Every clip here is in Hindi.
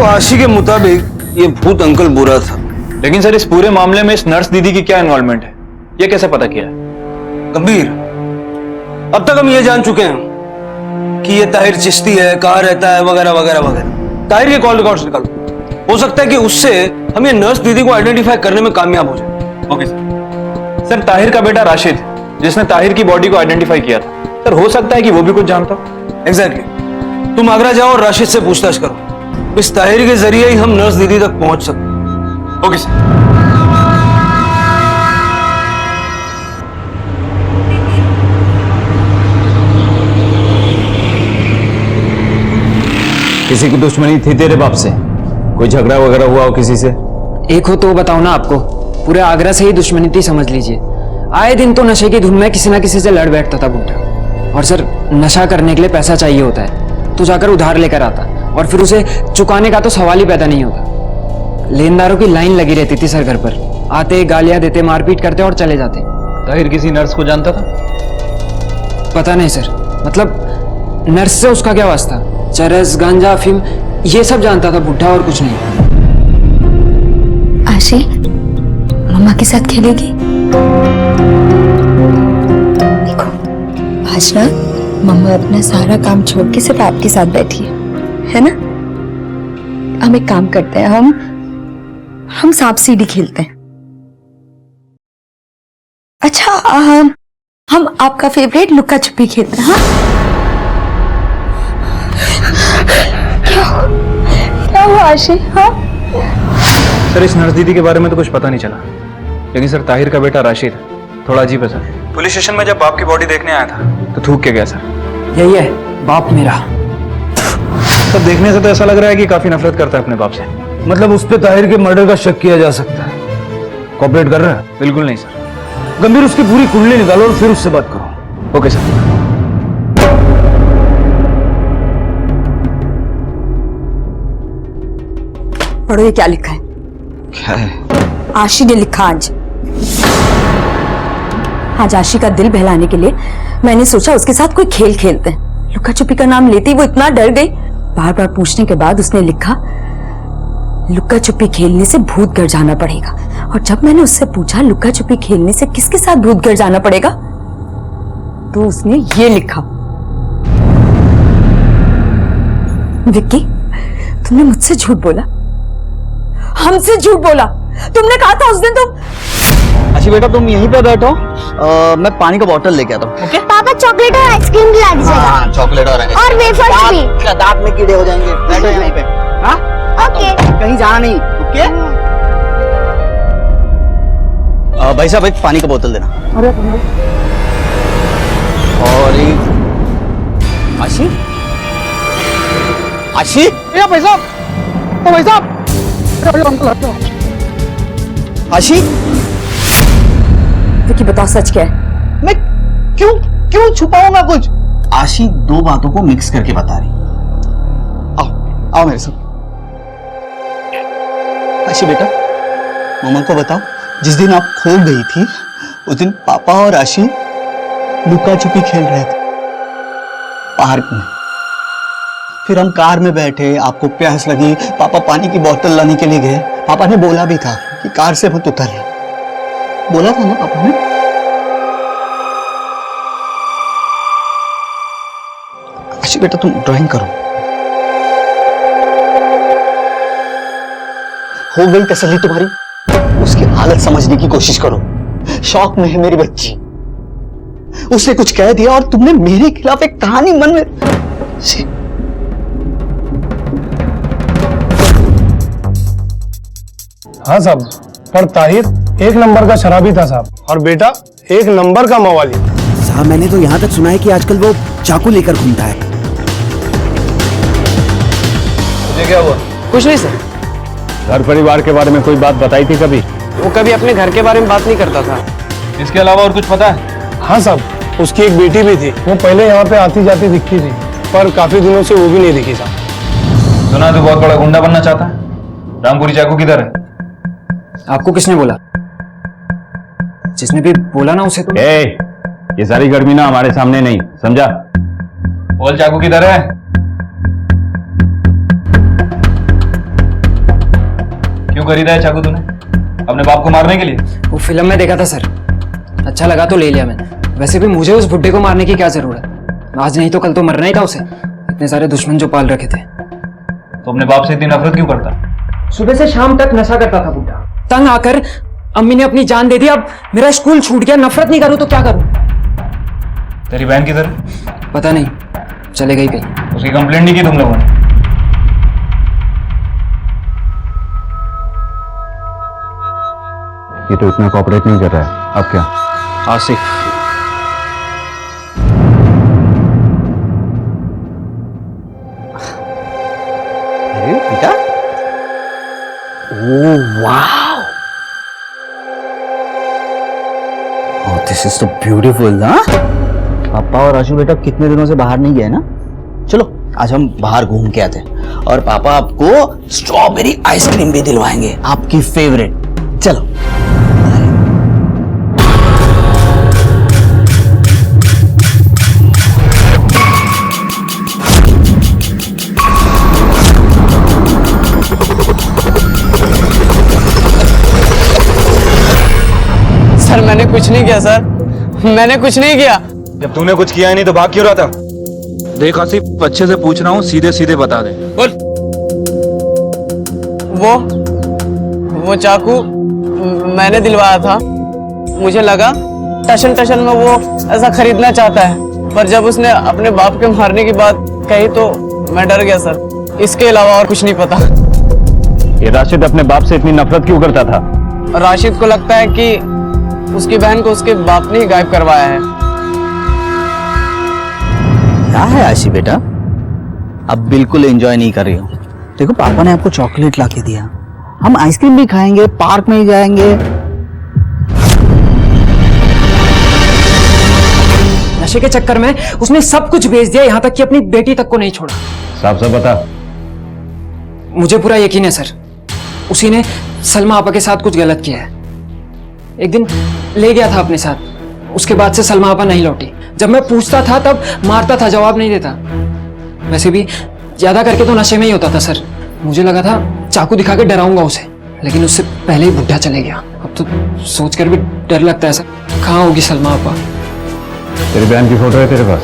तो आशी के मुताबिक ये भूत अंकल बुरा था। लेकिन सर इस पूरे मामले में इस नर्स दीदी की क्या इन्वॉल्वमेंट है, ये कैसे पता किया? गंभीर, अब तक हम ये जान चुके हैं कि ये ताहिर चिश्ती है, कहाँ रहता है, वगैरह वगैरह वगैरह। ताहिर के कॉल रिकॉर्ड्स निकालो, हो सकता है कि उससे हम ये नर्स दीदी को आइडेंटिफाई करने में कामयाब हो जाए। ओके सर, ताहिर का बेटा राशिद जिसने ताहिर की बॉडी को आइडेंटिफाई किया था, सर हो सकता है कि वो भी कुछ जानता हो। एग्जैक्टली। तुम आगरा जाओ और राशिद से पूछताछ करो, इस ताहिर के जरिए ही हम नर्स दीदी तक पहुंच सकते हैं। Okay sir. किसी की दुश्मनी थी तेरे बाप से? कोई झगड़ा वगैरह हुआ हो किसी से? एक हो तो बताओ ना। आपको पूरे आगरा से ही दुश्मनी थी समझ लीजिए। आए दिन तो नशे की धुन में किसी ना किसी से लड़ बैठता था बुड्ढा। और सर नशा करने के लिए पैसा चाहिए होता है तो जाकर उधार लेकर आता और फिर उसे चुकाने का तो सवाल ही पैदा नहीं होता। लेनदारों की लाइन लगी रहती थी सर घर पर। आते गालियां देते, मारपीट करते और चले जाते। ताहिर किसी नर्स को जानता था? पता नहीं सर, मतलब नर्स से उसका क्या वास्ता? चरस, गांजा, अफीम ये सब जानता था बुड्ढा और कुछ नहीं। आशी मम्मा के साथ खेलेगी? देखो आज ना मम्मा अपना सारा काम छोड़ के सिर्फ आपके साथ बैठी है ना? हम एक काम करते हैं, हम सांप सीढ़ी खेलते हैं। अच्छा हम आपका फेवरेट लुक्का छुपी खेलते हैं। हाँ क्या हुआ आशी? हाँ सर इस नर्स दीदी के बारे में तो कुछ पता नहीं चला, लेकिन सर ताहिर का बेटा राशिद थोड़ा अजीब है सर। पुलिस स्टेशन में जब बाप की बॉडी देखने आया था तो थूक के गया सर। यही है बाप मेरा। सर देखने से तो ऐसा लग रहा है कि काफी नफरत करता है अपने बाप से। मतलब उस पे ताहिर के मर्डर का शक किया जा सकता है। कॉपरेट कर रहा है? बिल्कुल नहीं सर। गंभीर, उसकी पूरी कुंडली निकालो और फिर उससे बात करो। Okay sir. पढ़ो ये क्या लिखा है? क्या है? आशी ने लिखा आज आशी का दिल बहलाने के लिए मैंने सोचा उसके साथ कोई खेल खेलते हैं। लुका छुपी का नाम लेते ही वो इतना डर गई। बार बार पूछने के बाद उसने लिखा लुका छुपी खेलने से भूत घर जाना पड़ेगा। और जब मैंने उससे पूछा लुका छुपी खेलने से किसके साथ भूत घर जाना पड़ेगा तो उसने ये लिखा। विक्की, तुमने मुझसे झूठ बोला, हमसे झूठ बोला। तुमने कहा था उस दिन तुम। अच्छी बेटा तुम यहीं पे बैठो, मैं पानी का बोतल लेके आता हूँ। ओके? पापा चॉकलेट और आइसक्रीम ला दीजिएगा। हाँ चॉकलेट और वेफर्स भी। दांत में कीड़े हो जाएंगे। बैठो यहीं पे। हाँ ओके। कहीं जाना नहीं। ओके? भाई साहब एक पानी का बोतल देना। और एक आशी। आशी भाई साहब, ओ भाई साहब, आशी विक्की बताओ सच क्या है? मैं क्यों छुपाऊंगा कुछ? आशी दो बातों को मिक्स करके बता रही। आओ मेरे साथ। आशी बेटा, मम्मा को बताओ जिस दिन आप खो गई थी उस दिन पापा और आशी लुका छुपी खेल रहे थे पार्क में। फिर हम कार में बैठे, आपको प्यास लगी, पापा पानी की बोतल लाने के लिए गए। पापा ने बोला भी था कि कार से मत उतरिए, बोला था ना पापा ने? आशी बेटा तुम ड्राइंग करो। हो गई तसल्ली तुम्हारी? उसकी हालत समझने की कोशिश करो। शौक में है मेरी बच्ची, उसने कुछ कह दिया और तुमने मेरे खिलाफ एक कहानी मन में। हाँ साहब, पर ताहिर एक नंबर का शराबी था साहब, और बेटा एक नंबर का मवाली। साहब मैंने तो यहाँ तक सुना है कि आजकल वो चाकू लेकर घूमता है। मुझे क्या हुआ? कुछ नहीं सर। घर परिवार के बारे में कोई बात बताई थी कभी? वो कभी अपने घर के बारे में बात नहीं करता था। इसके अलावा और कुछ पता है? हाँ साहब, उसकी एक बेटी भी थी। वो पहले यहाँ पे आती जाती दिखती थी, पर काफी दिनों से वो भी नहीं दिखी साहब। सुना तो बहुत बड़ा गुंडा बनना चाहता है। रामपुरी चाकू किधर है? आपको किसने बोला? जिसने भी बोला ना उसे तो। ये सारी गर्मी ना हमारे सामने नहीं, समझा? बोल चाकू किधर है? खरीदा है चाकू तूने अपने बाप को मारने के लिए? वो फिल्म में देखा था सर, अच्छा लगा तो ले लिया मैंने। वैसे भी मुझे उस बुड्ढे को मारने की क्या जरूरत, आज नहीं तो कल तो मरना ही था उसे, इतने सारे दुश्मन जो पाल रखे थे। तो अपने बाप से इतनी नफरत क्यों करता? सुबह से शाम तक नशा करता था बुड्ढा, तंग आकर अम्मी ने अपनी जान दे दी। अब मेरा स्कूल छूट गया, नफरत नहीं करूं तो क्या करूं? तेरी बहन किधर? पता नहीं, चले गई कहीं। उसकी कंप्लेंट नहीं की तुम लोगों ने? ये तो इतना कॉपरेट नहीं कर रहा है, अब क्या? आसिफ, अरे बेटा, oh wow, oh this is तो ब्यूटीफुल ना। पापा और आशु बेटा कितने दिनों से बाहर नहीं गए ना, चलो आज हम बाहर घूम के आते हैं और पापा आपको स्ट्रॉबेरी आइसक्रीम भी दिलवाएंगे, आपकी फेवरेट। चलो सर मैंने कुछ नहीं किया सर, मैंने कुछ नहीं किया। जब तूने कुछ किया ही नहीं तो भाग क्यों रहा था? देख आसिफ, अच्छे से पूछ रहा हूँ, सीधे सीधे बता दे। वो चाकू मैंने दिलवाया था, मुझे लगा टशन टशन में वो ऐसा खरीदना चाहता है, पर जब उसने अपने बाप के मारने की बात कही तो मैं डर गया सर, इसके अलावा और कुछ नहीं पता। ये राशिद अपने बाप से इतनी नफरत क्यों करता था? राशिद को लगता है कि उसकी बहन को उसके बाप ने ही गायब करवाया है। क्या है आशी बेटा, अब बिल्कुल एंजॉय नहीं कर रही हो। देखो पापा ने आपको चॉकलेट ला के दिया, हम आइसक्रीम भी खाएंगे, पार्क में ही जाएंगे। नशे के चक्कर में उसने सब कुछ बेच दिया, यहां तक कि अपनी बेटी तक को नहीं छोड़ा। साफ साफ बता। मुझे पूरा यकीन है सर, उसी ने सलमा आपा के साथ कुछ गलत किया है। एक दिन ले गया था अपने साथ, उसके बाद से सलमा आपा नहीं लौटी। जब मैं पूछता था तब मारता था, जवाब नहीं देता। वैसे भी ज्यादा करके तो नशे में ही होता था सर, मुझे लगा था चाकू दिखा के डराऊंगा उसे, लेकिन उससे पहले ही बुढ़ा चले गया। अब तो सोचकर भी डर लगता है सर, कहाँ होगी सलमा आपा? तेरी बहन की फोटो है तेरे पास?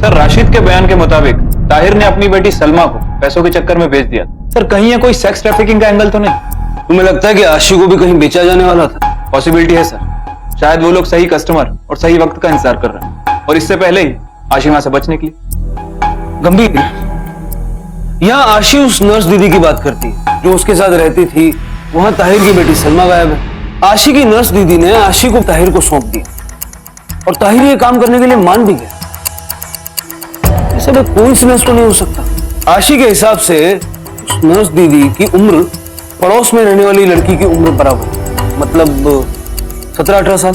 सर राशिद के बयान के मुताबिक ताहिर ने अपनी बेटी सलमा को पैसों के चक्कर में बेच दिया। सर कहीं ये कोई सेक्स ट्रैफिकिंग का एंगल तो नहीं? तुम्हें लगता है कि आशी को भी कहीं बेचा जाने वाला था? पॉसिबिलिटी है सर, शायद वो लोग सही कस्टमर और सही वक्त का इंतजार कर रहे हैं, और इससे पहले ही आशी वहां से बचने के लिए। गंभीर, यहाँ आशी उस नर्स दीदी की बात करती है जो उसके साथ रहती थी, वहां ताहिर की बेटी सलमा गायब है। आशी की नर्स दीदी ने आशी को ताहिर को सौंप दिया और ताहिर ये काम करने के लिए मान भी गया। ऐसा कोइंसिडेंस तो नहीं हो सकता। आशी के हिसाब से उस नर्स दीदी की उम्र पड़ोस में रहने वाली लड़की की उम्र बराबर, मतलब 17-18 साल।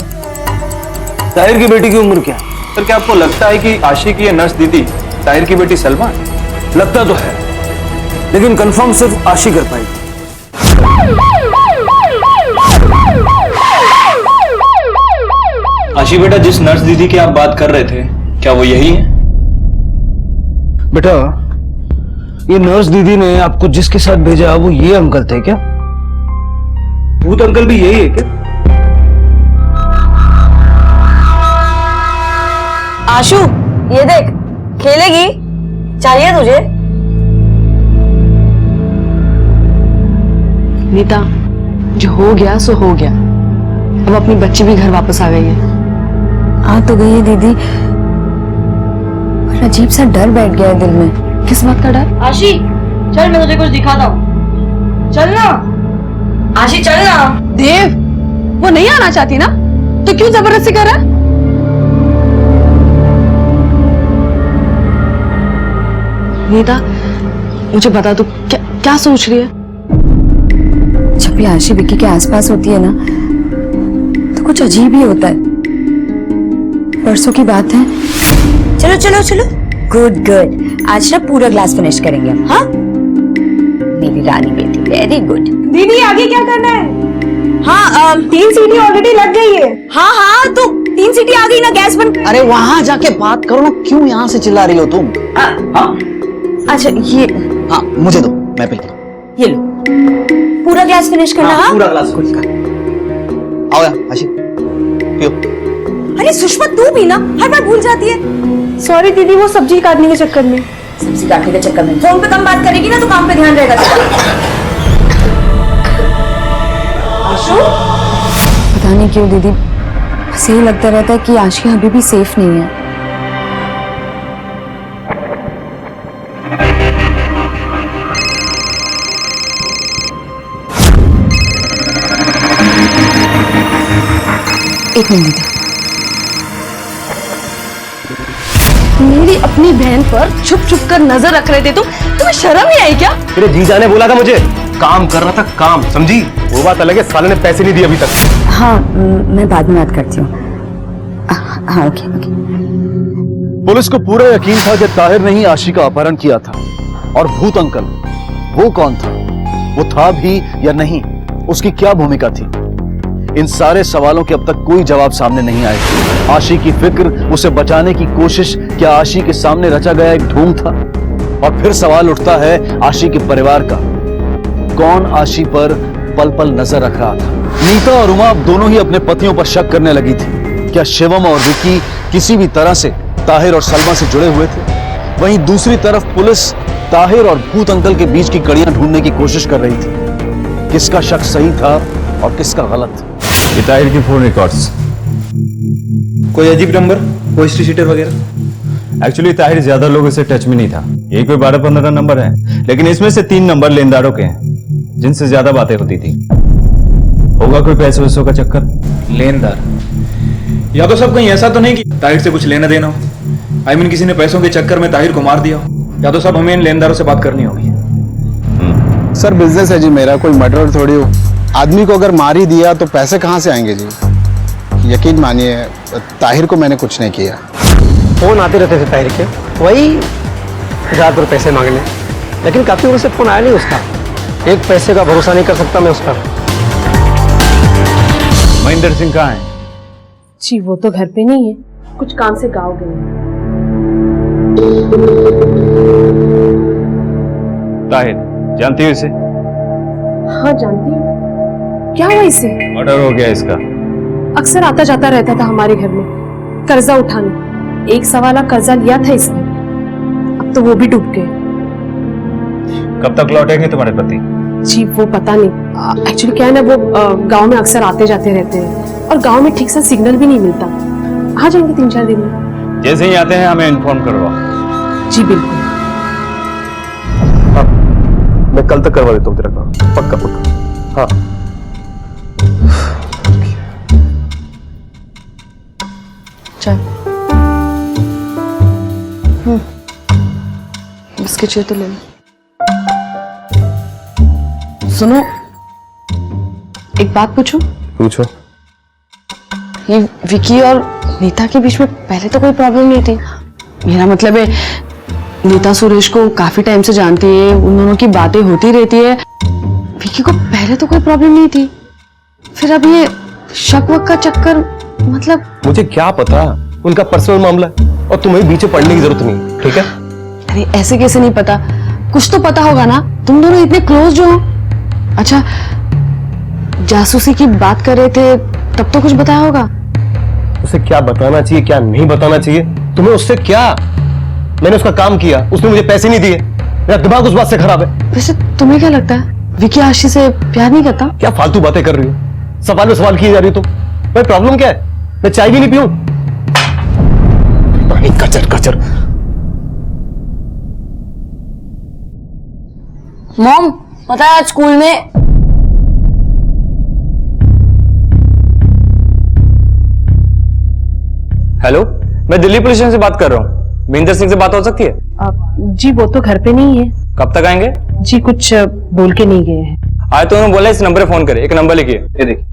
ताहिर की बेटी की उम्र क्या है? सर क्या आपको लगता है कि आशी की ये नर्स दीदी ताहिर की बेटी सलमा है? लगता तो है, लेकिन कंफर्म सिर्फ आशी कर पाएगी। आशी बेटा, जिस नर्स दीदी की आप बात कर रहे थे, क्या वो यही है? बेटा, ये नर्स दीदी ने आपको जिसके साथ भेजा वो ये अंकल थे क्या? भूत अंकल भी यही है क्या? आशु, ये देख, खेलेगी? चाहिए तुझे? नीता, जो हो गया सो हो गया। अब अपनी बच्ची भी घर वापस आ गई है। आ तो गई है दीदी, पर अजीब सा डर बैठ गया है दिल में। किस बात का डर? आशी, चल मैं तुझे कुछ दिखाता हूँ। चल ना आशी, चल ना। देव, वो नहीं आना चाहती ना, तो क्यों जबरदस्ती कर रहा है? नीता, मुझे बता तू क्या सोच रही है? जब भी आशी विक्की के आसपास होती है ना, तो कुछ अजीब ही होता है। परसों की बात है। चलो चलो चलो, गुड गुड, आज ना पूरा ग्लास फिनिश करेंगे हम। हाँ मेरी रानी बेटी, वेरी गुड। दीदी आगे क्या करना है? हाँ 3 सीढ़ी ऑलरेडी लग गई है। हाँ हाँ, तो 3 सीटी आ गई ना, गैस बंद कर। अरे वहां जाके बात करो ना, क्यों यहाँ से चिल्ला रही हो तुम? हाँ अच्छा ये हाँ, मुझे दो, मैं पीता हूँ। ये लो, पूरा ग्लास फिनिश करना। हाँ पूरा ग्लास खुद का। आओ यार आशी, पियो। अरे सुषमा तू भी ना हर बार भूल जाती है। सॉरी दीदी, वो सब्जी काटने के चक्कर में। सब्जी काटने के चक्कर में फोन पे कम बात करेगी ना तो काम पे ध्यान रहेगा। आशु, पता नहीं क्यों दीदी बस यही लगता रहता है कि आशी अभी भी सेफ नहीं है। एक मिनट दीदी, मेरी अपनी बहन पर छुप छुप कर नजर रख रहे थे तुम, तुम्हें शर्म नहीं आई क्या? तेरे जीजा ने बोला था मुझे, काम कर रहा था काम, समझी? वो बात अलग है, साले ने पैसे नहीं दिए अभी तक। हाँ मैं बाद में बात करती हूँ। हाँ ओके ओके। पुलिस को पूरा यकीन था कि ताहिर ने ही आशी का अपहरण किया था। और भूत अंकल, वो कौन था? वो था भी या नहीं? उसकी क्या भूमिका थी? इन सारे सवालों के अब तक कोई जवाब सामने नहीं आए। आशी की फिक्र, उसे बचाने की कोशिश, क्या आशी के सामने रचा गया एक ढोंग था? और फिर सवाल उठता है आशी के परिवार का, कौन आशी पर पल पल नजर रख रहा था? नीता और उमा दोनों ही अपने पतियों पर शक करने लगी थी। क्या शिवम और विकी किसी भी तरह से ताहिर और सलमा से जुड़े हुए थे? वहीं दूसरी तरफ पुलिस ताहिर और भूत अंकल के बीच की कड़ियां ढूंढने की कोशिश कर रही थी। किसका शक सही था और किसका गलत? ये ताहिर की फोन रिकॉर्ड्स। कोई अजीब नंबर, कोई शीटर वगैरह? एक्चुअली ताहिर ज्यादा लोगों से टच में नहीं था, यही कोई 12-15 नंबर है, लेकिन इसमें से 3 नंबर लेनदारों के हैं जिनसे ज्यादा बातें होती थी। होगा कोई पैसे वैसों का चक्कर? लेनदार? या तो सब कहीं ऐसा तो नहीं कि ताहिर से कुछ लेना देना हो। आई मीन किसी ने पैसों के चक्कर में ताहिर को मार दिया हो। या तो सब हमें इन लेनदारों से बात करनी होगी। सर बिजनेस है जी मेरा, कोई मर्डर थोड़ी हो। आदमी को अगर मार ही दिया तो पैसे कहाँ से आएंगे जी? यकीन मानिए ताहिर को मैंने कुछ नहीं किया। फोन आते रहते थे ताहिर के, वही 1000 रुपये पैसे मांगने, लेकिन काफी उनसे फोन आया नहीं उसका। एक पैसे का भरोसा नहीं कर सकता मैं उस पर। महेंद्र सिंह कहाँ है? जी वो तो घर पे नहीं है, कुछ काम से गाँव गए हैं। ताहिर, जानती हो इसे? हाँ जानती हूँ। क्या हुआ इसे? मर्डर हो गया इसका। अक्सर आता जाता रहता था हमारे घर में कर्जा उठाने। 1 सवा लाख कर्जा लिया था इसने, अब तो वो भी डूब गए। कब तक लौटेंगे तुम्हारे पति? जी वो पता नहीं। एक्चुअली क्या है ना, वो गांव में अक्सर आते जाते रहते हैं और गांव में ठीक सा सिग्नल भी नहीं मिलता। आ जाएंगे 3-4 दिन में। जैसे ही आते हैं हमें इन्फॉर्म करवाओ। जी बिल्कुल। हाँ, मैं कल तक करवा देता हूँ तेरा काम, पक्का पक्का। हाँ चल बिस्किट चाहिए तो ले लो। सुनो, एक बात पूछूं? पूछो। ये विकी और नीता के बीच में पहले तो कोई प्रॉब्लम नहीं थी। मेरा मतलब है नीता सुरेश को काफी टाइम से जानती है, उन दोनों की बातें होती रहती है। विकी को पहले तो कोई प्रॉब्लम नहीं थी, फिर अब ये शक वक का चक्कर, मतलब मुझे क्या पता, उनका पर्सनल मामला है और तुम्हें बीच में पढ़ने की जरूरत नहीं, ठीक है? अरे ऐसे कैसे नहीं पता, कुछ तो पता होगा ना, तुम दोनों इतने क्लोज जो हो। अच्छा जासूसी की बात कर रहे थे तब तो कुछ बताया होगा। उसे क्या बताना चाहिए क्या नहीं बताना चाहिए, तुम्हें उससे क्या? मैंने उसका काम किया, उसने मुझे पैसे नहीं दिए, मेरा दिमाग उस बात से खराब है। वैसे तुम्हें क्या लगता है विकी आशी से प्यार नहीं करता? क्या फालतू बातें कर रही हो, सवाल में सवाल किए जा रही हो तुम। भाई प्रॉब्लम क्या है? मैं चाय भी नहीं पीऊं? कचर कचर। मॉम पता है आज स्कूल में हेलो, मैं दिल्ली पुलिस स्टेशन से बात कर रहा हूँ। महेंद्र सिंह से बात हो सकती है? जी वो तो घर पे नहीं है। कब तक आएंगे? जी कुछ बोल के नहीं गए हैं। आए तो उन्होंने बोला इस नंबर पे फोन करे। एक नंबर लिखिए, ये देखिए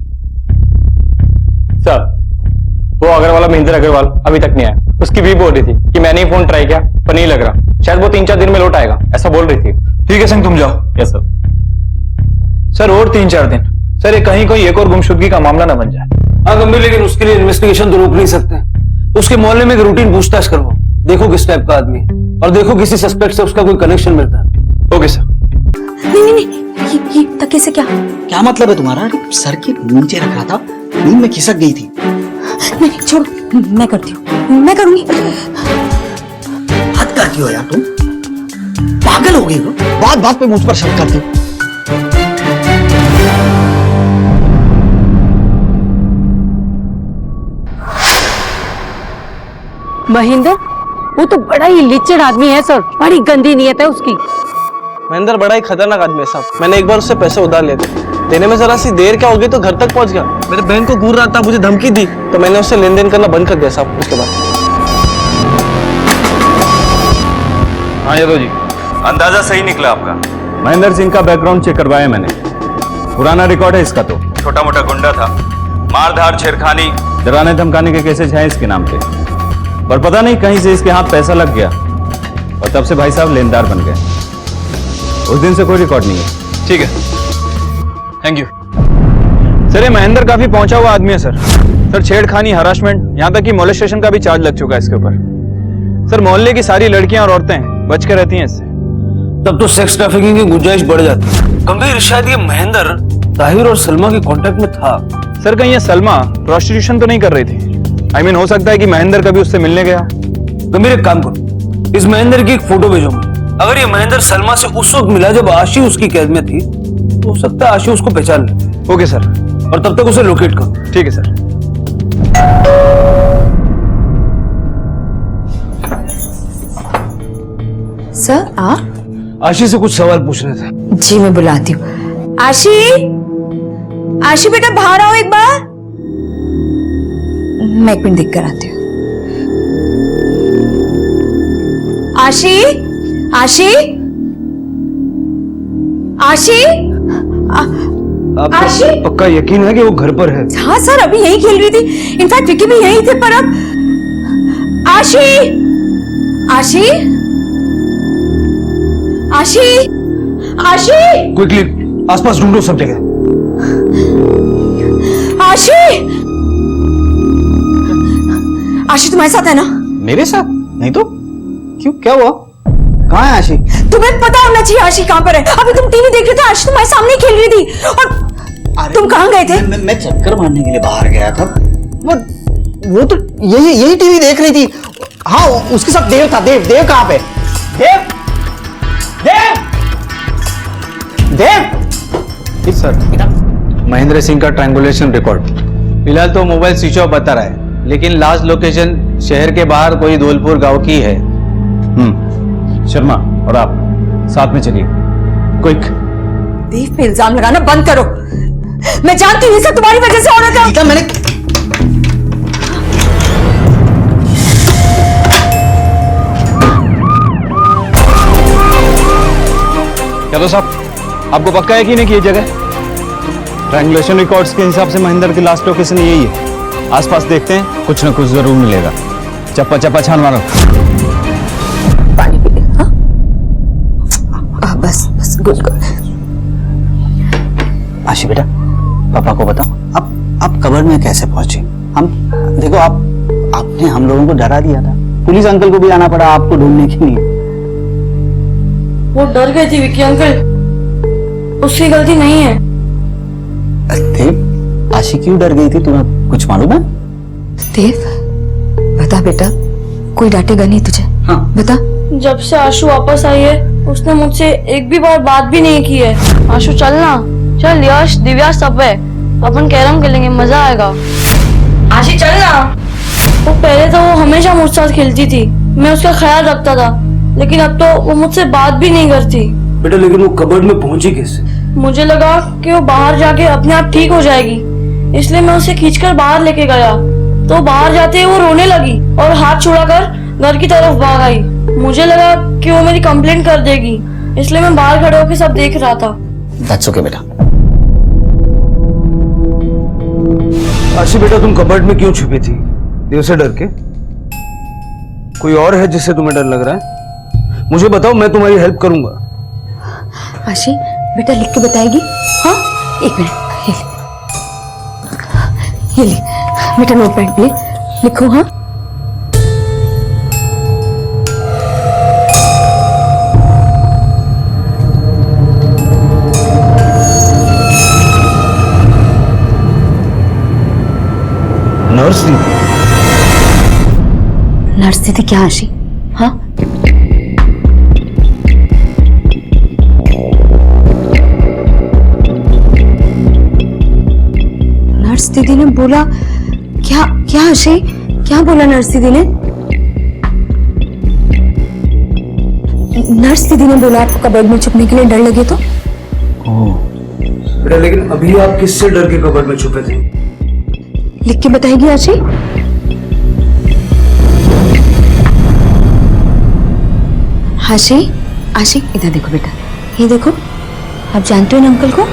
सर। वो अग्रवाल महेंद्र अग्रवाल अभी तक नहीं आया। उसकी भी बोल रही थी कि मैंने ही फोन ट्राई किया पर नहीं लग रहा, शायद वो 3-4 दिन में लौट आएगा, ऐसा बोल रही थी। ठीक है सिंह, तुम जाओ। Yes sir. सर और 3-4 दिन? सर ये कहीं कोई एक और गुमशुदगी का मामला ना बन जाए। हाँ गंभीर, लेकिन उसके लिए इन्वेस्टिगेशन तो रोक नहीं सकते। उसके मोहल्ले में एक रूटीन पूछताछ करवाओ, देखो किस टाइप का आदमी है और देखो किसी सस्पेक्ट से उसका कोई कनेक्शन मिलता है। Okay sir. नहीं, ये तकिए से क्या मतलब है तुम्हारा? अरे सर के नीचे रखा था, नींद में खिसक गई थी। नहीं छोड़ो, मैं करती हूँ, मैं करूंगी। हद करती हो यार तुम, पागल हो गई हो, बात बात पे मुझ पर शक करती हो। महेंद्र, वो तो बड़ा ही लिच्चड़ आदमी है सर, बड़ी गंदी नीयत है उसकी। महेंद्र बड़ा ही खतरनाक आदमी है साहब। मैंने एक बार उससे पैसे उधार लिए थे, देने में जरा सी देर क्या हो गई तो घर तक पहुंच गया। मेरे बहन को घूर रहा था, मुझे धमकी दी, तो मैंने उससे लेन देन करना बंद कर दिया साहब उसके बाद। हाँ यादव जी, अंदाजा सही निकला आपका। महेंद्र सिंह का बैकग्राउंड चेक करवाया मैंने, पुराना रिकॉर्ड है इसका। तो छोटा मोटा गुंडा था, मारधार, छेड़खानी, डराने धमकाने के केसेस हैं इसके नाम पे। पर पता नहीं कहीं से इसके हाथ पैसा लग गया और तब से भाई साहब लेनदार बन गए। उस दिन से कोई रिकॉर्ड नहीं है। ठीक है, थैंक यू सर। ये महेंद्र काफी पहुंचा हुआ आदमी है सर। सर छेड़खानी, हरासमेंट, यहाँ तक कि मोलेस्टेशन का भी चार्ज लग चुका है इसके ऊपर। सर मोहल्ले की सारी लड़कियां और औरतें बच के रहती हैं इससे। तब तो सेक्स ट्रैफिकिंग की गुंजाइश बढ़ जाती है। गंभीर, शायद ये महेंद्र ताहिर और सलमा के कांटेक्ट में था। सर कहीं ये सलमा प्रोस्टिट्यूशन तो नहीं कर रही थी? I mean, हो सकता है कि महेंद्र कभी उससे मिलने गया। गंभीर एक काम करो, इस महेंद्र की एक फोटो भेजो मुझे। अगर ये महेंद्र सलमा से उस वक्त मिला जब आशी उसकी कैद में थी, तो हो सकता है आशी उसको पहचान ले। Okay sir. और तब तक उसे लोकेट करो। ठीक है सर। सर आप? आशी से कुछ सवाल पूछने थे। जी मैं बुलाती हूँ। आशी, आशी बेटा बाहर आओ एक बार। मैं एक मिनट देख कर आती हूँ। आशी, आशी, आशी, आपको पक्का यकीन है कि वो घर पर है? हाँ सर, अभी यही खेल रही थी। इनफैक्ट विकी भी यही थे, पर अब आशी, आशी, आशी, आशी, क्विकली आसपास ढूंढो सब जगह। आशी, आशी तुम्हारे साथ है ना? मेरे साथ नहीं तो क्यों, क्या हुआ? कहाँ है आशी? तुम्हें पता होना चाहिए आशी कहाँ पर है। अभी तुम टीवी देख रहे थे, आशी तुम्हारे सामने खेल रही थी। और तुम कहाँ गए थे? मैं चक्कर मारने के लिए बाहर गया था। वो तो यही टीवी देख रही थी। हाँ, उसके साथ देव था। देव कहाँ पे? देव, देव, देव। सर महेंद्र सिंह का ट्रायंगुलेशन रिकॉर्ड फिलहाल तो मोबाइल स्विच ऑफ बता रहा है, लेकिन लास्ट लोकेशन शहर के बाहर कोई धौलपुर गांव की है। शर्मा और आप साथ में चलिए, क्विक। देव पे इल्जाम लगाना बंद करो। मैं जानती हूँ सब तुम्हारी वजह से हो रहा था। मैंने यादव साहब, आपको पक्का है कि नहीं कि ये जगह? ट्रायंगुलेशन रिकॉर्ड्स के हिसाब से महेंद्र की लास्ट लोकेशन यही है। आसपास देखते हैं, कुछ ना कुछ जरूर मिलेगा। चप्पा चप्पा छान मारो। पानी पी ले। हाँ बस बस, गुड गुड। आशी बेटा, पापा को बताओ आप कब्र में कैसे पहुंचे? हम देखो, आपने हम लोगों को डरा दिया था। पुलिस अंकल को भी आना पड़ा आपको ढूंढने के लिए। वो डर गए थे विक्की अंकल, उसकी गलती नहीं है। देव, आशी क्यों डर गई थी, तुम्हें कुछ मालूम है? देव बता बेटा, कोई डांटेगा नहीं तुझे? हाँ बता। जब से आशु वापस आई है, उसने मुझसे एक भी बार बात भी नहीं की है। आशु चलना, चल यश, दिव्या सब है, अपन कैरम खेलेंगे, मजा आएगा। आशी चलना। वो पहले तो वो हमेशा मुझसे साथ खेलती थी, मैं उसका ख्याल रखता था, लेकिन अब तो वो मुझसे बात भी नहीं करती। बेटा लेकिन वो कबर्ड में पहुंची कैसे? मुझे लगा कि वो बाहर जाके अपने आप ठीक हो जाएगी, इसलिए मैं उसे खींचकर बाहर लेके गया। तो बाहर जाते ही वो रोने लगी और हाथ छुड़ाकर घर की तरफ भाग आई। मुझे लगा कि वो मेरी कंप्लेंट कर देगी, इसलिए मैं बाहर खड़े होकर सब देख रहा था। That's okay, बेटा। आशी बेटा, तुम कबर्ड में क्यों छुपी थी? देव से डर के? कोई और है जिससे तुम्हें डर लग रहा है? मुझे बताओ, मैं तुम्हारी हेल्प करूंगा। आशी बेटा लिख के बताएगी? हाँ एक मिनट, ये ले बेटा नोटपैड ले, लिखो। हाँ नर्स दीदी, नर्स दीदी क्या आशी? हाँ नर्स दीदी ने बोला क्या? क्या आशी, क्या बोला नर्स दीदी ने? नर्स दीदी ने बोला आपको कबर्ड में छुपने के लिए डर लगे तो? बेटा लेकिन अभी आप किससे डर के कबर्ड में छुपे थे? लिख के बताएगी आशी? आशी, आशी इधर देखो बेटा, ये देखो, आप जानते हो ना अंकल को?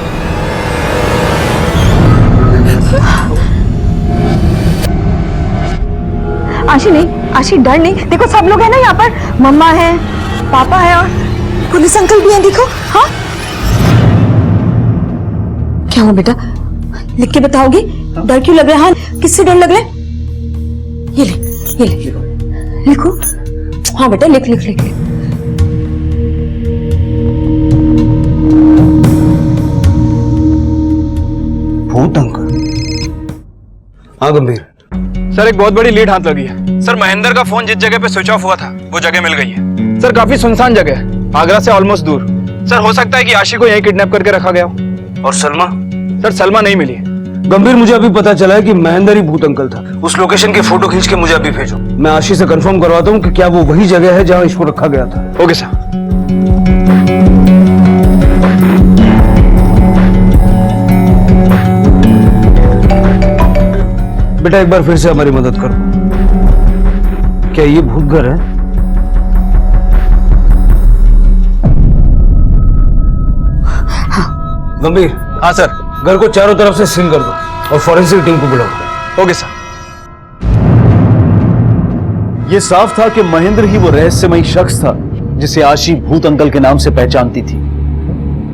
आशी नहीं, आशी डर नहीं, देखो सब लोग हैं ना यहाँ पर, मम्मा है, पापा है और पुलिस अंकल भी हैं, देखो। हाँ क्या हुआ बेटा, लिख के बताओगी? डर क्यों लग रहा है? किससे डर लग रहा है? ये ले लिखो। हाँ बेटा लिख लिख लिख, लिख। भूत अंकल? हाँ गंभीर। सर एक बहुत बड़ी लीड हाथ लगी है। सर महेंद्र का फोन जिस जगह पे स्विच ऑफ हुआ था वो जगह मिल गई है। सर काफी सुनसान जगह है, आगरा से ऑलमोस्ट दूर। सर हो सकता है कि आशी को यहीं किडनैप करके रखा गया हो। और सलमा? सर सलमा नहीं मिली। गंभीर मुझे अभी पता चला है कि महेंद्र ही भूत अंकल था। उस लोकेशन की फोटो खींच के मुझे अभी भेजो, मैं आशी से कंफर्म करवाता हूँ कि क्या वो वही जगह है जहाँ इसको रखा गया था। Okay sir. बेटा एक बार फिर से हमारी मदद करो, क्या ये भूत घर है? हाँ गंभीर। हाँ सर। घर को चारों तरफ से सील कर दो और फॉरेंसिक टीम को बुलाओ। Okay sir. यह साफ था कि महेंद्र ही वो रहस्यमयी शख्स था जिसे आशी भूत अंकल के नाम से पहचानती थी।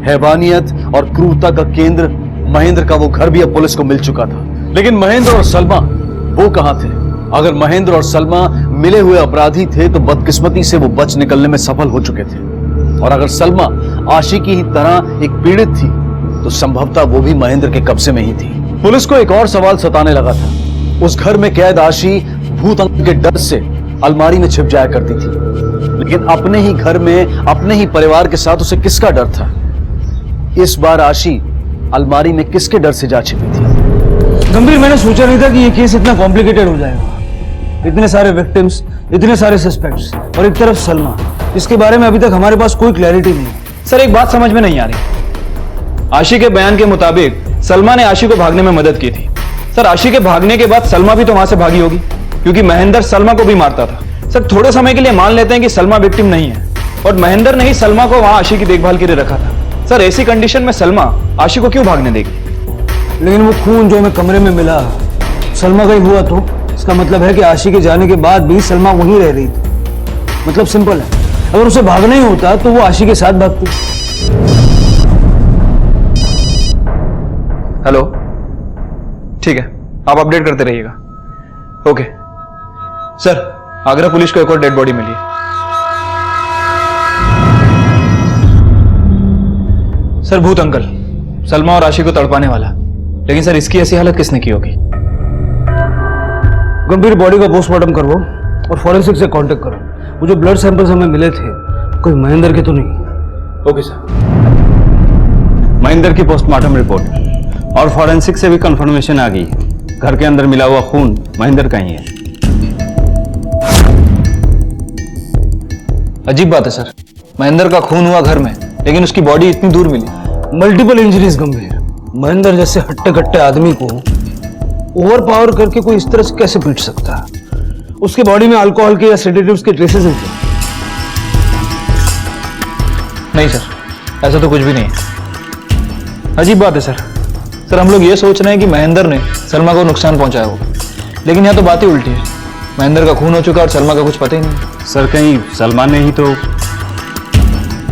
हैवानियत और क्रूरता का केंद्र महेंद्र का वो घर भी अब पुलिस को मिल चुका था। लेकिन महेंद्र और सलमा वो कहां थे? अगर महेंद्र और सलमा मिले हुए अपराधी थे तो बदकिस्मती से वो बच निकलने में सफल हो चुके थे, और अगर सलमा आशी की ही तरह एक पीड़ित थी तो संभवतः वो भी महेंद्र के कब्जे में ही थी। पुलिस को एक और सवाल सताने लगा था। उस घर में कैद आशी भूत अंकल के डर से अलमारी में छिप जाया करती थी, लेकिन अपने ही घर में अपने ही परिवार के साथ उसे किसका डर था? इस बार आशी अलमारी में किसके डर से जा छिपी थी? गंभीर मैंने सोचा नहीं था कि ये केस इतना कॉम्प्लिकेटेड हो जाएगा। इतने सारे विक्टिम्स, इतने सारे सस्पेक्ट्स और एक तरफ सलमा, इसके बारे में अभी तक हमारे पास कोई क्लैरिटी नहीं। सर एक बात समझ में नहीं आ रही। आशी के बयान के मुताबिक सलमा ने आशी को भागने में मदद की थी। सर आशी के भागने के बाद सलमा भी तो वहां से भागी होगी, क्योंकि महेंद्र सलमा को भी मारता था। सर थोड़े समय के लिए मान लेते हैं कि सलमा विक्टिम नहीं है और महेंद्र ने ही सलमा को वहां आशी की देखभाल के लिए रखा था। सर ऐसी कंडीशन में सलमा आशी को क्यों भागने देगी? लेकिन वो खून जो हमें कमरे में मिला सलमा का ही हुआ, तो इसका मतलब है कि आशी के जाने के बाद भी सलमा वहीं रह रही थी। मतलब सिंपल है, अगर उसे भागना ही होता तो वो आशी के साथ भागती। हेलो, ठीक है, आप अपडेट करते रहिएगा। ओके सर, आगरा पुलिस को एक और डेड बॉडी मिली है। सर भूत अंकल सलमा और आशी को तड़पाने वाला, लेकिन सर इसकी ऐसी हालत किसने की होगी? गंभीर बॉडी का पोस्टमार्टम करवाओ और फॉरेंसिक से कांटेक्ट करो। वो जो ब्लड सैंपल्स हमें मिले थे कोई महेंद्र के तो नहीं? Okay sir. महेंद्र की पोस्टमार्टम रिपोर्ट और फॉरेंसिक से भी कंफर्मेशन आ गई है। घर के अंदर मिला हुआ खून महेंद्र का ही है। अजीब बात है सर, महेंद्र का खून हुआ घर में, लेकिन उसकी बॉडी इतनी दूर मिली। मल्टीपल इंजरीज गंभीर। महेंद्र जैसे हट्टे कट्टे आदमी को ओवर पावर करके कोई इस तरह से कैसे पीट सकता है? उसके बॉडी में अल्कोहल के या सेडेटिव्स के ट्रेसेस हैं? नहीं सर, ऐसा तो कुछ भी नहीं है। अजीब बात है सर। सर हम लोग ये सोच रहे हैं कि महेंद्र ने सलमा को नुकसान पहुंचाया होगा, लेकिन यहाँ तो बात ही उल्टी है। महेंद्र का खून हो चुका और सलमा का कुछ पता ही नहीं। सर कहीं सलमा ने ही तो।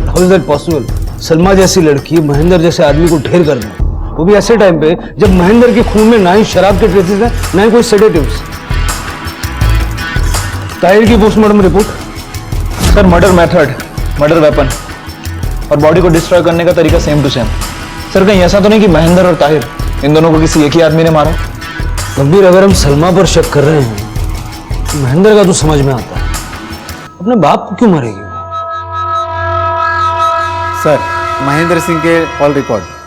How is that possible? Salma जैसी लड़की महेंद्र जैसे आदमी को ढेर कर दे, वो भी ऐसे टाइम पे जब महेंद्र के खून में ना ही शराब के ट्रेसेस हैं ना ही कोई सेडेटिव्स। ताहिर की postmortem report. Sir murder method, murder weapon और बॉडी को डिस्ट्रॉय करने का तरीका सेम टू सेम। सर कहीं ऐसा तो नहीं कि महेंद्र और ताहिर इन दोनों को किसी एक ही आदमी ने मारा? गंभीर, अगर हम सलमा पर शक कर रहे हैं तो महेंद्र का तो समझ में आता है, अपने बाप को क्यों मारेगी? सर महेंद्र सिंह के ऑल रिकॉर्ड।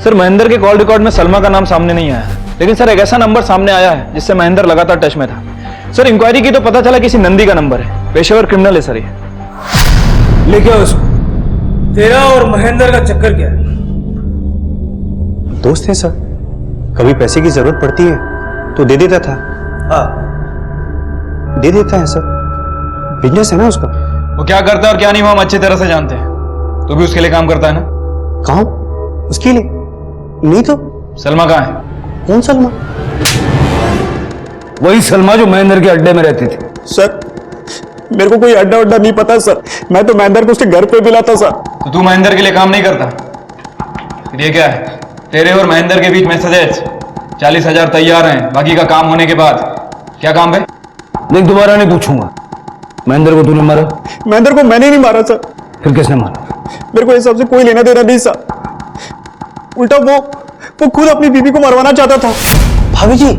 सर महेंद्र के कॉल रिकॉर्ड में सलमा का नाम सामने नहीं आया, लेकिन सर एक ऐसा नंबर सामने आया है जिससे महेंद्र लगातार टच में था। सर इंक्वायरी की तो पता चला किसी नंदी का नंबर है, पेशेवर क्रिमिनल है सर ये। लेके आओ इसको। तेरा और महेंद्र का चक्कर क्या है? दोस्त है सर, कभी पैसे की जरूरत पड़ती है तो दे देता था। हाँ, दे देता है सर, बिजनेस है ना उसका। वो क्या करता है और क्या नहीं वो हम अच्छी तरह से जानते हैं। तू भी उसके लिए काम करता है ना? कहाँ? उसके लिए नहीं तो। सलमा कहाँ है? कौन सलमा? वही सलमा जो महेंद्र के अड्डे में रहती थी। सर मेरे को कोई अड्डा उड्डा नहीं पता सर, मैं तो महेंद्र को उसके घर पे मिलाता सर। तो तू महेंद्र के लिए काम नहीं करता? फिर ये क्या है? तेरे और महेंद्र के बीच मैसेजेस 40,000 तैयार हैं, बाकी का काम होने के बाद क्या काम है? देख दोबारा नहीं पूछूंगा। महेंद्र को तूने मारा? महेंद्र को मैंने नहीं मारा सर। फिर किसने मारा? मेरे को इस सबसे कोई लेना देना नहीं सर, उल्टा वो खुद अपनी बीवी को मरवाना चाहता था। भाभी जी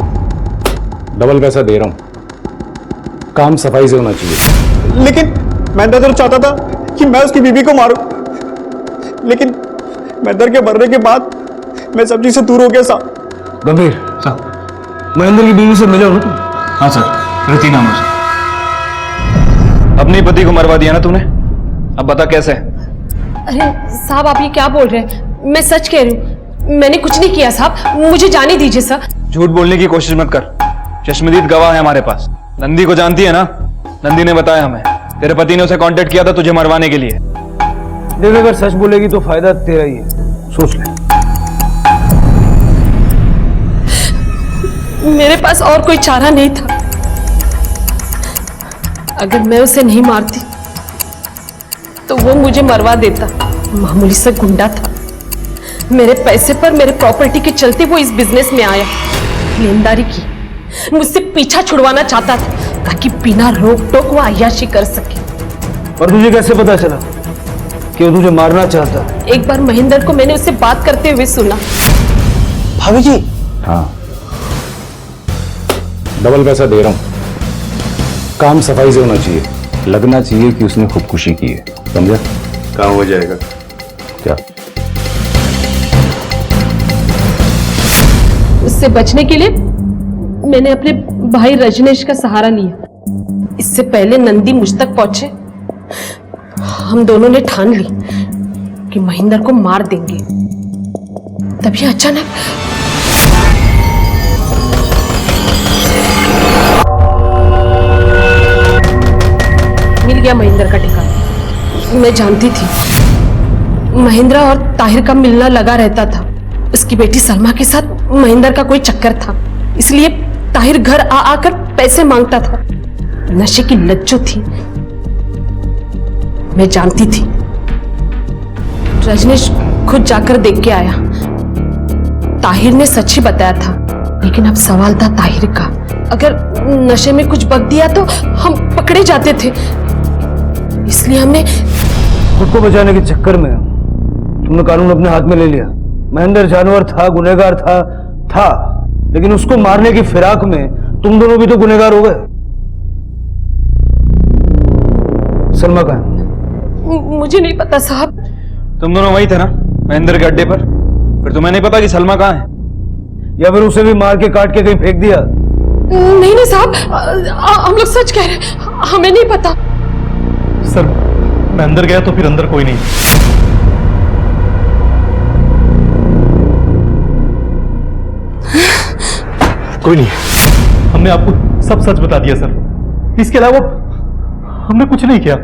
डबल पैसा दे रहा हूं, काम सफाई से होना चाहिए। लेकिन महेंद्र तो चाहता था कि मैं उसकी बीवी को मारूं, लेकिन महेंद्र के मरने के बाद मैं सब चीज से दूर हो गया साहब। गंभीर साहब, महेंद्र की बीवी से मिले हो ना तुम? हाँ सर, रति नाम है उसका। अपने पति को मरवा दिया ना तूने, अब बता कैसे? अरे साहब आप ये क्या बोल रहे हैं? मैं सच कह रही हूँ, मैंने कुछ नहीं किया साहब, मुझे जाने दीजिए सर। झूठ बोलने की कोशिश मत कर, चश्मदीद गवाह है हमारे पास। नंदी को जानती है ना? नंदी ने बताया हमें तेरे पति ने उसे कांटेक्ट किया था तुझे मरवाने के लिए। देख अगर सच बोलेगी तो फायदा तेरा ही है, सोच ले। मेरे पास और कोई चारा नहीं था। अगर मैं उसे नहीं मारती तो वो मुझे मरवा देता। मामूली सा गुंडा था, मेरे पैसे पर, मेरे प्रॉपर्टी के चलते वो इस बिजनेस में आया, लेनदारी की, मुझसे पीछा छुड़वाना चाहता था ताकि बिना रोक टोक वो अय्याशी कर सके। और तुझे कैसे पता चला कि वो तुझे मारना चाहता? एक बार महेंद्र को मैंने उससे बात करते हुए सुना। भाभी जी। हाँ डबल पैसा दे रहा हूं, काम सफाई से होना चाहिए, लगना चाहिए कि उसने खुदकुशी की है, समझा? काम हो जाएगा क्या? उससे बचने के लिए मैंने अपने भाई रजनेश का सहारा लिया। इससे पहले नंदी मुझ तक पहुंचे, हम दोनों ने ठान ली कि महेंद्र को मार देंगे। तभी अचानक मिल गया महेंद्र का ठिकाना। मैं जानती थी महेंद्र और ताहिर का मिलना लगा रहता था। उसकी बेटी सलमा के साथ महेंद्र का कोई चक्कर था, इसलिए ताहिर घर आ आकर पैसे मांगता था। नशे की लत जो थी मैं जानती थी। रजनीश खुद जाकर देख के आया, ताहिर ने सच ही बताया था, लेकिन अब सवाल था ताहिर का। अगर नशे में कुछ बक दिया तो हम पकड़े जाते थे, इसलिए हमने खुद को बचाने के चक्कर में तुमने कानून अपने हाथ में ले लिया। महेंद्र जानवर था, गुनहगार था, लेकिन उसको मारने की फिराक में तुम दोनों भी तो गुनहगार हो गए। सलमा कहाँ है? मुझे नहीं पता साहब। तुम दोनों वही थे ना महेंद्र के अड्डे पर? फिर तुम्हें नहीं पता कि सलमा कहाँ है? या फिर उसे भी मार के काट के कहीं फेंक दिया? नहीं नहीं साहब, हम लोग सच कह रहे हैं, हमें नहीं पता। सर मैं अंदर गया तो फिर अंदर कोई नहीं। कोई नहीं, हमने आपको सब सच बता दिया सर, इसके अलावा हमने कुछ नहीं किया।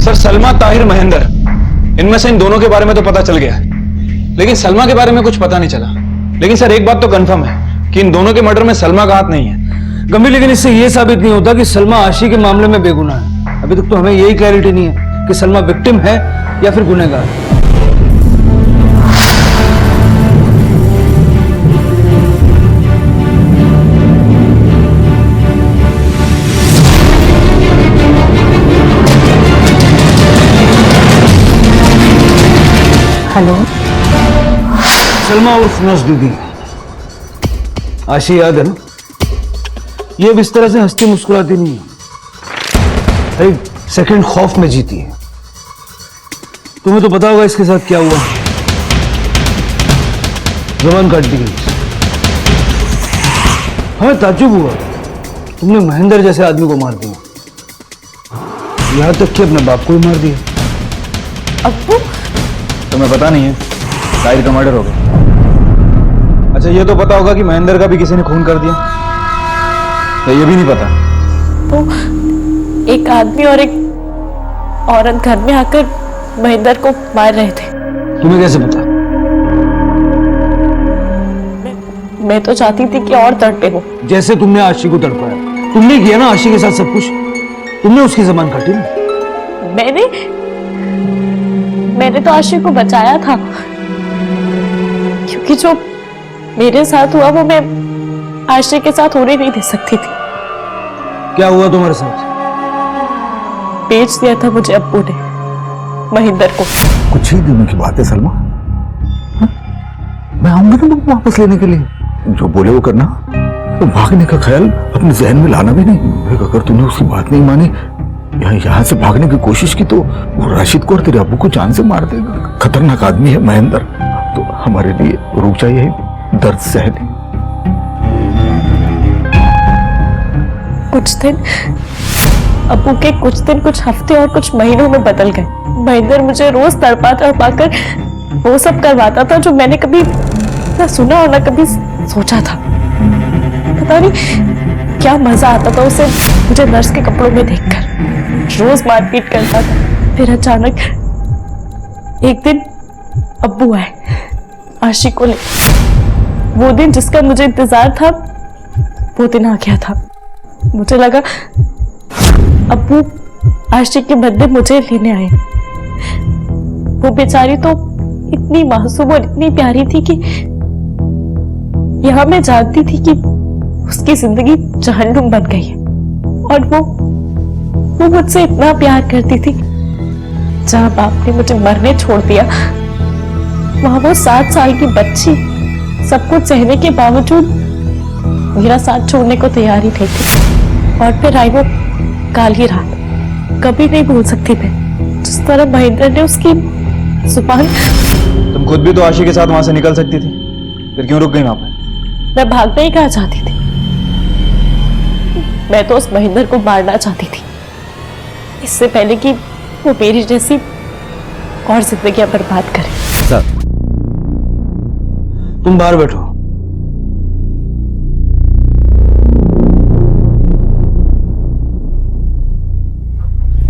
सर सलमा, ताहिर, महेंद्र, इनमें से इन दोनों के बारे में तो पता चल गया है, लेकिन सलमा के बारे में कुछ पता नहीं चला। लेकिन सर एक बात तो कंफर्म है कि इन दोनों के मर्डर में सलमा का हाथ नहीं है। गंभीर, लेकिन इससे यह साबित नहीं होता कि सलमा आशी के मामले में बेगुनाह है। अभी तक तो हमें यही क्लैरिटी नहीं है कि सलमा विक्टिम है या फिर गुनहगार। हेलो, सलमा उर्फ नस दीदी, आशी याद है ना? ये अब इस तरह से हंसती मुस्कुराती नहीं है, एक सेकंड खौफ में जीती है। तुम्हें तो पता होगा इसके साथ क्या हुआ, जबान काट दी गई। हमें ताज्जुब हुआ तुमने महेंद्र जैसे आदमी को मार दिया, यहां तक कि अपने बाप को भी मार दिया। अब्बू, तुम्हें पता नहीं है ताहिर का मर्डर हो गया। अच्छा ये तो पता होगा कि महेंद्र का भी किसी ने खून कर दिया, तो ये भी नहीं पता? तो एक आदमी और एक औरत घर में आकर महेंद्र को मार रहे थे। तुम्हें कैसे पता? मैं तो चाहती थी कि और तड़पे हो। जैसे तुमने आशी को तड़पाया, तुमने किया ना आशी के साथ सब कुछ, तुमने उसकी जबान काटी ना। मैंने तो आशी को बचाया था, क्योंकि जो मेरे साथ हुआ वो मैं आशी के साथ होने नहीं दे सकती थी। क्या हुआ तुम्हारे साथ? बेच दिया था मुझे अब्बू ने महेंद्र को। कुछ ही दिनों की बात है सलमा, मैं आऊंगा ना तुमको वापस लेने के लिए, जो बोले वो करना। तो भागने का ख्याल अपने जहन में लाना भी नहीं। अगर तूने उसकी बात नहीं मानी, यहाँ से भागने की कोशिश की, तो वो राशिद को और तेरे अब्बू को जान से मार देगा। खतरनाक आदमी है महेंद्र, तो हमारे लिए रुक जाइए, दर्द सहने। कुछ दिन अब्बू के, कुछ दिन, कुछ हफ्ते और कुछ महीनों में बदल गए। महेंद्र मुझे रोज तड़पा कर वो सब करवाता था जो मैंने कभी ना सुना और ना कभी सोचा था। पता नहीं क्या मजा आता था उसे मुझे नर्स के कपड़ों में देखकर। रोज मारपीट करता था। फिर अचानक एक दिन अब्बू आए आशी को ले। वो दिन जिसका मुझे इंतजार था वो दिन आ गया था। मुझे लगा अब्बू आशी के बदले मुझे लेने आए। वो बेचारी तो इतनी मासूम और इतनी प्यारी थी कि यहां मैं जानती थी कि उसकी जिंदगी जहन्नुम बन गई है। और वो मुझसे इतना प्यार करती थी। जहां बाप ने मुझे मरने छोड़ दिया, वहां वो 7 साल की बच्ची सब कुछ सहने के बावजूद मेरा साथ छोड़ने को तैयार ही नहीं थी। और फिर आई वो काली रात। कभी नहीं भूल सकती मैं जिस तरह महेंद्र ने उसकी जुबान। तुम खुद भी तो आशी के साथ वहां से निकल सकती थी, फिर क्यों रुक गई वहां पर? मैं भागना ही कहाँ चाहती थी। मैं तो उस महेंद्र को मारना चाहती थी, इससे पहले कि वो मेरी जैसी और जिंदगियां बर्बाद करे। सर, तुम बाहर बैठो।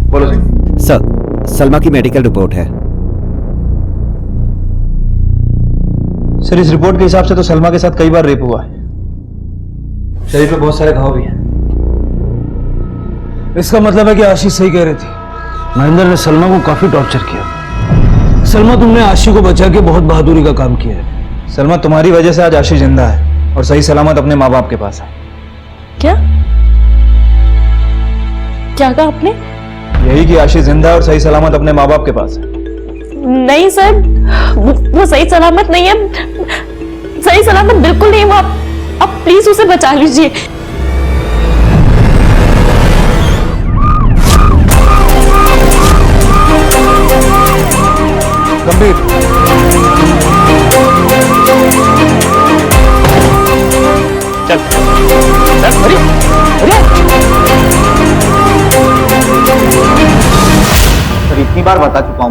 बोलो जी। सर, सलमा की मेडिकल रिपोर्ट है। सर इस रिपोर्ट के हिसाब से तो सलमा के साथ कई बार रेप हुआ है, शरीर पे बहुत सारे घाव भी हैं। इसका मतलब है कि आशी सही कह रही थी, महेंद्र ने सलमा को काफी टॉर्चर किया। सलमा, तुमने आशी को बचा के बहुत बहादुरी का काम किया है। सलमा, तुम्हारी वजह से आज आशी जिंदा है और सही सलामत अपने माँ बाप के पास है। क्या क्या कहा आपने? यही कि आशी जिंदा है और सही सलामत अपने माँ बाप के पास है। नहीं सर, वो सही सलामत नहीं है। सही सलामत बिल्कुल नहीं। वो आप प्लीज उसे बचा लीजिए। गंभीर, चल चल, हरी सर इतनी बार बता चुका हूं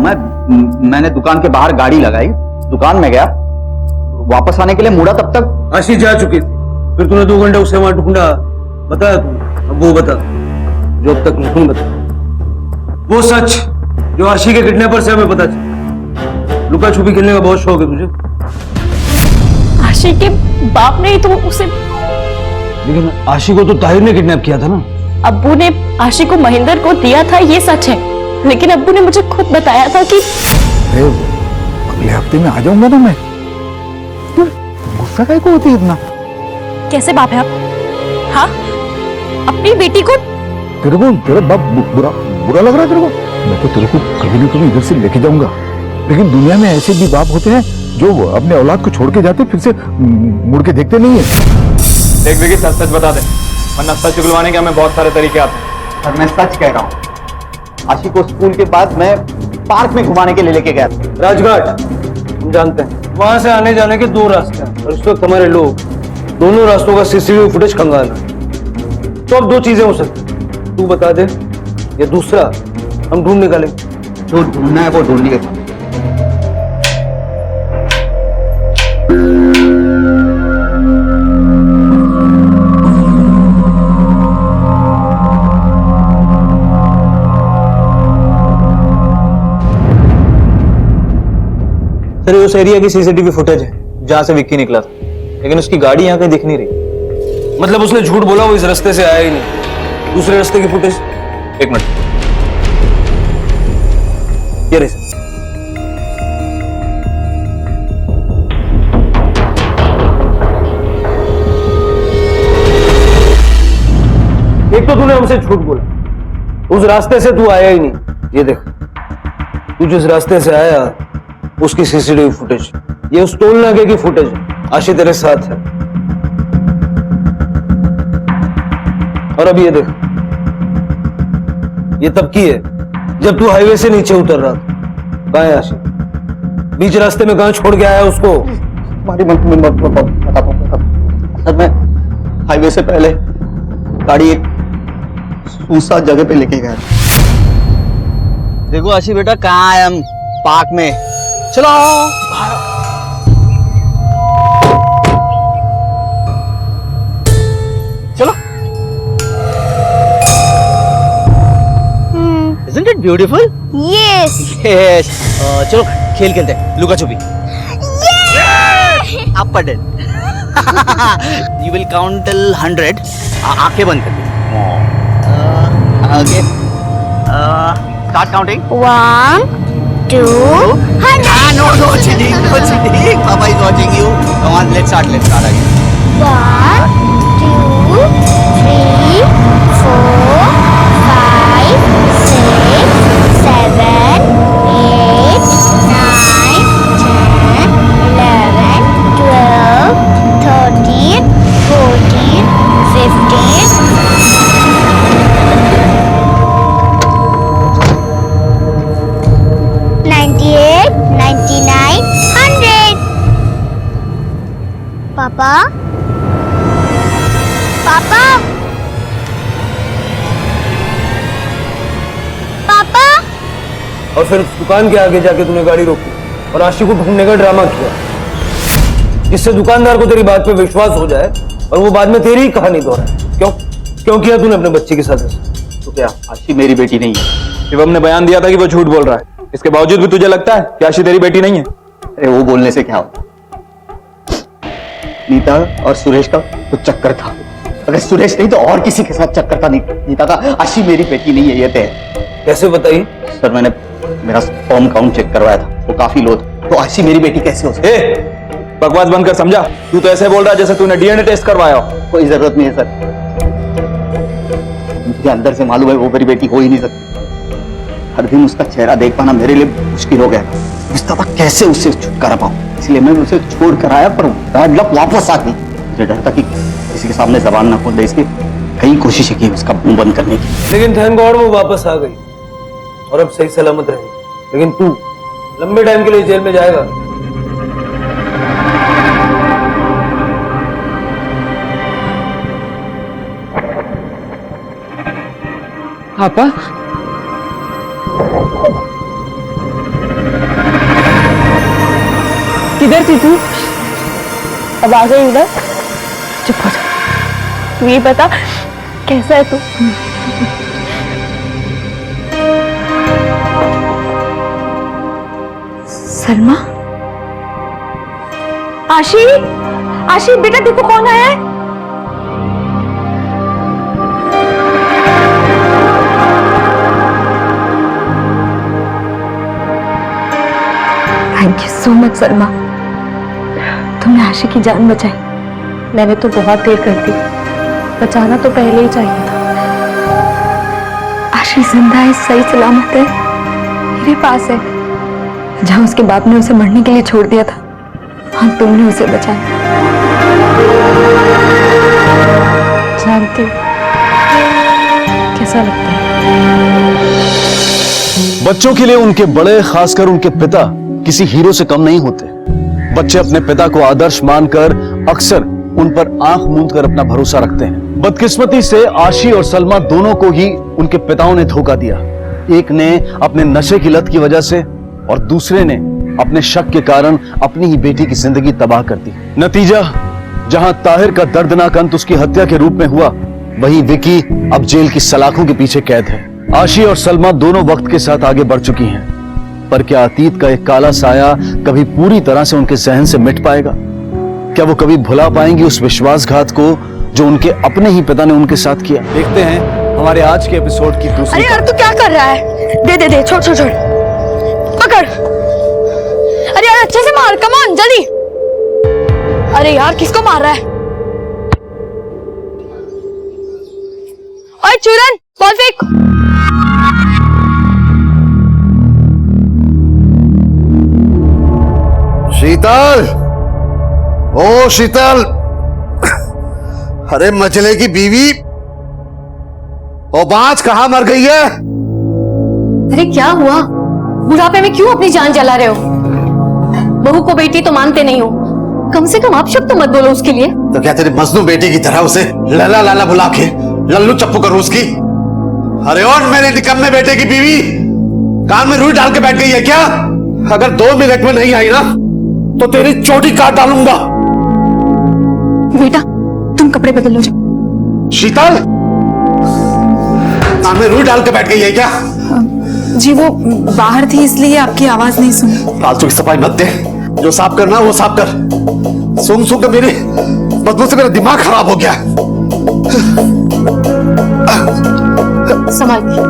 मैंने दुकान के बाहर गाड़ी लगाई, दुकान में गया, वापस आने के लिए मुड़ा, तब तक आशी जा चुकी थी। फिर तूने 2 घंटे उसे वहां ढूंढा, बताया तुमने? अब वो बता जो अब तक नहीं बता, वो सच जो आशी के किडनैपर से हमें पता चला। लुका छुपी खेलने का बहुत शौक है तुझे। आशी के बाप ने ही तो उसे, लेकिन आशी को तो ताहिर ने किडनैप किया था ना। अब्बू ने आशी को महेंद्र को दिया था, ये सच है, लेकिन अब्बू ने मुझे खुद बताया था कि अगले हफ्ते में आ जाऊंगा ना मैं। गुस्सा काहे को होती है इतना? कैसे बाप है आप? हाँ, अपनी बेटी को तेरा बाप बुरा लग रहा है तेरे को? मैं तो तेरे को कभी ना कभी इधर से लेके जाऊंगा, लेकिन दुनिया में ऐसे भी बाप होते हैं जो अपने औलाद को छोड़ के जाते फिर से मुड़ के देखते नहीं है। देख विकी, सच सच बता दे, वरना सच उगलवाने के हमें बहुत सारे तरीके आते हैं। और मैं सच कह रहा हूँ, आशी को स्कूल के बाद मैं पार्क में घुमाने के लिए लेके गया था। राजघाट हम जानते हैं, वहां से आने जाने के 2 रास्ते हैं और इस वक्त हमारे लोग दोनों रास्तों का सीसीटीवी फुटेज खंगाल रहे हैं। तो अब 2 चीजें हो सकती, तू बता दे या दूसरा हम ढूंढ निकालेंगे। जो ढूंढना है वो ढूंढ लिया। सर उस एरिया की सीसीटीवी फुटेज है जहां से विक्की निकला था, लेकिन उसकी गाड़ी यहाँ कहीं दिख नहीं रही। मतलब उसने झूठ बोला, वो इस रास्ते से आया ही नहीं। दूसरे रास्ते की फुटेज, 1 मिनट, ये रही। एक तो तूने हमसे झूठ बोला, उस रास्ते से तू आया ही नहीं। ये देख, तू जिस रास्ते से आया उसकी सीसीटीवी फुटेज, ये उस टोल नाके की फुटेज है। आशी तेरे साथ है। और अब ये देख, ये तब की है जब तू हाईवे से नीचे उतर रहा था। कहां है आशी? बीच रास्ते में कहां छोड़ के आया उसको? सर मैं हाईवे से पहले गाड़ी एक सुनसान जगह पे लेके गया। देखो आशी बेटा, कहाँ है? हम पार्क में। चलो चलो। Isn't it beautiful? Yes. Yes. चलो खेल खेलते हैं, लुका छुपी। आप पर dead. You will count till 100. आंखें बंद कर दो। Okay. Start counting. 1, 2, 100. No cheating, no cheating. Papa is watching you. Come on, let's start again. 1, 2, 3, 4, 5, 6, 7, 8, 9, 10, 11, 12, 13, 14, 98, 99, 100. पापा, पापा, पापा। और फिर दुकान के आगे जाके तूने गाड़ी रोकी और आशी को ढूंढने का ड्रामा किया, जिससे दुकानदार को तेरी बात पे विश्वास हो जाए और वो बाद में तेरी ही कहानी दोहराए। क्यों किया तूने अपने बच्चे के साथ ऐसा? तो क्या आशी मेरी बेटी नहीं है? शिवम ने बयान दिया था कि वो झूठ बोल रहा है, इसके बावजूद भी तुझे लगता है कि आशी तेरी बेटी नहीं है? अरे वो बोलने से क्या होता? नीता और सुरेश का तो चक्कर था। अगर सुरेश नहीं तो और किसी के साथ चक्कर था नीता का। आशी मेरी बेटी नहीं है, ये तय। कैसे बताइए? सर मैंने मेरा स्पर्म काउंट चेक करवाया था, वो काफी लो था। तो आशी मेरी बेटी कैसे हो सकती? बकवास बंद कर, समझा? तू तो ऐसे बोल रहा है जैसे तूने डीएनए टेस्ट करवाया हो। कोई जरूरत नहीं है सर, मुझे अंदर से मालूम है वो मेरी बेटी हो ही नहीं सकती। हर दिन उसका चेहरा देख पाना मेरे लिए मुश्किल हो गया। मुस्तफा कैसे उससे छुटकारा पाऊं, इसलिए मैं उसे छोड़ कर आया, पर बैड लक वापस आ गई। मुझे डर था कि किसी के सामने जबान ना खोल दे, इसकी कई कोशिशें की उसका मुंह बंद करने की। लेकिन थैंक गॉड वो वापस आ गई और अब सही सलामत रही। लेकिन तू लंबे टाइम के लिए जेल में जाएगा। पापा, किधर थी तू? अब आ गई उधर? चुप हो जा। तू ये बता, कैसा है तू? सलमा, आशी, आशी बेटा देखो कौन आया है। Thank you so much Salma, तुमने आशी की जान बचाई। मैंने तो बहुत देर कर दी, बचाना तो पहले ही चाहिए था। आशी जिंदा है, सही सलामत है, मेरे पास है। जहां उसके बाप ने उसे मरने के लिए छोड़ दिया था, हाँ तुमने उसे बचाया। जानती हूँ कैसा लगता है। बच्चों के लिए उनके बड़े, खासकर उनके पिता, किसी हीरो से कम नहीं होते। बच्चे अपने पिता को आदर्श मानकर अक्सर उन पर आंख मूंद कर अपना भरोसा रखते हैं। बदकिस्मती से आशी और सलमा दोनों को ही उनके पिताओं ने धोखा दिया। एक ने अपने नशे की लत की वजह से और दूसरे ने अपने शक के कारण अपनी ही बेटी की जिंदगी तबाह कर दी। नतीजा, जहां ताहिर का दर्दनाक अंत उसकी हत्या के रूप में हुआ, वहीं विकी अब जेल की सलाखों के पीछे कैद है। आशी और सलमा दोनों वक्त के साथ आगे बढ़ चुकी हैं, पर क्या अतीत का एक काला साया कभी पूरी तरह से उनके जहन से मिट पाएगा? क्या वो कभी भुला पाएंगी उस विश्वासघात को जो उनके अपने ही पिता ने उनके साथ किया? देखते हैं हमारे आज के एपिसोड की दूसरी। अरे यार तू क्या कर रहा है? दे दे दे, छोड़ छोड़ छोड़, पकड़। अरे यार अच्छे से मार, कम ऑन जल्दी। अरे यार किसको मार रहा है? ओए चूरन, बॉल फेंक। शीतल, ओ शीतल, अरे मचले की बीवी, ओ बाज कहाँ मर गई है? अरे क्या हुआ? बुढ़ापे में क्यों अपनी जान जला रहे हो? बहू को बेटी तो मानते नहीं हो, कम से कम आप शब्द तो मत बोलो उसके लिए। तो क्या तेरी मजनू बेटी की तरह उसे लला लाला बुला के लल्लू चप्पू करूं उसकी? अरे और मेरे निकम्मे बेटे की बीवी कान में रुई डाल के बैठ गई है क्या? अगर 2 मिनट में नहीं आई ना तो तेरी चोटी काट डालूंगा। बेटा तुम कपड़े बदल लो जाओ। शीतल, कान में रुई डाल के बैठ गई है क्या? जी वो बाहर थी इसलिए आपकी आवाज नहीं सुनी। फालतू की सफाई मत दे, जो साफ करना वो साफ कर। सुन सुन के मेरी बदबू से मेरा दिमाग खराब हो गया। संभाल के।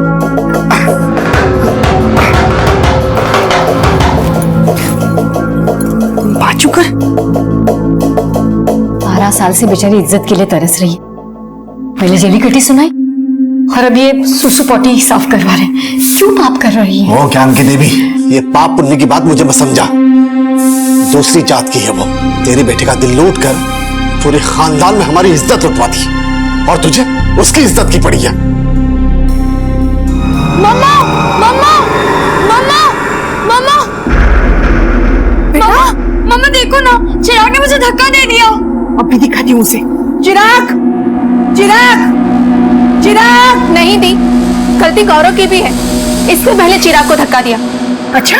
बाजू कर। 12 साल से बेचारी इज्जत के लिए तरस रही है। पहले जली कटी सुनाई और अब ये सुसु पोटी साफ करवा रहे। क्यों पाप कर रही है? ओ ज्ञान की देवी, ये पाप पुण्य की बात मुझे मत समझा। दूसरी जात की है वो। तेरी बेटे का दिल लूट कर पूरे खानदान में हमारी इज्जत लुटवा दी और तुझे उसकी इज्जत की पड़ी है। मम्मा मम्मा मम्मा मम्मा मम्मा मम्मा देखो ना, चिराग ने मुझे धक्का दे दिया। अभी दिखाती हूँ उसे। चिराग चिराग चिराग। नहीं दी, गलती गौरव की भी है, इससे पहले चिराग को धक्का दिया। अच्छा,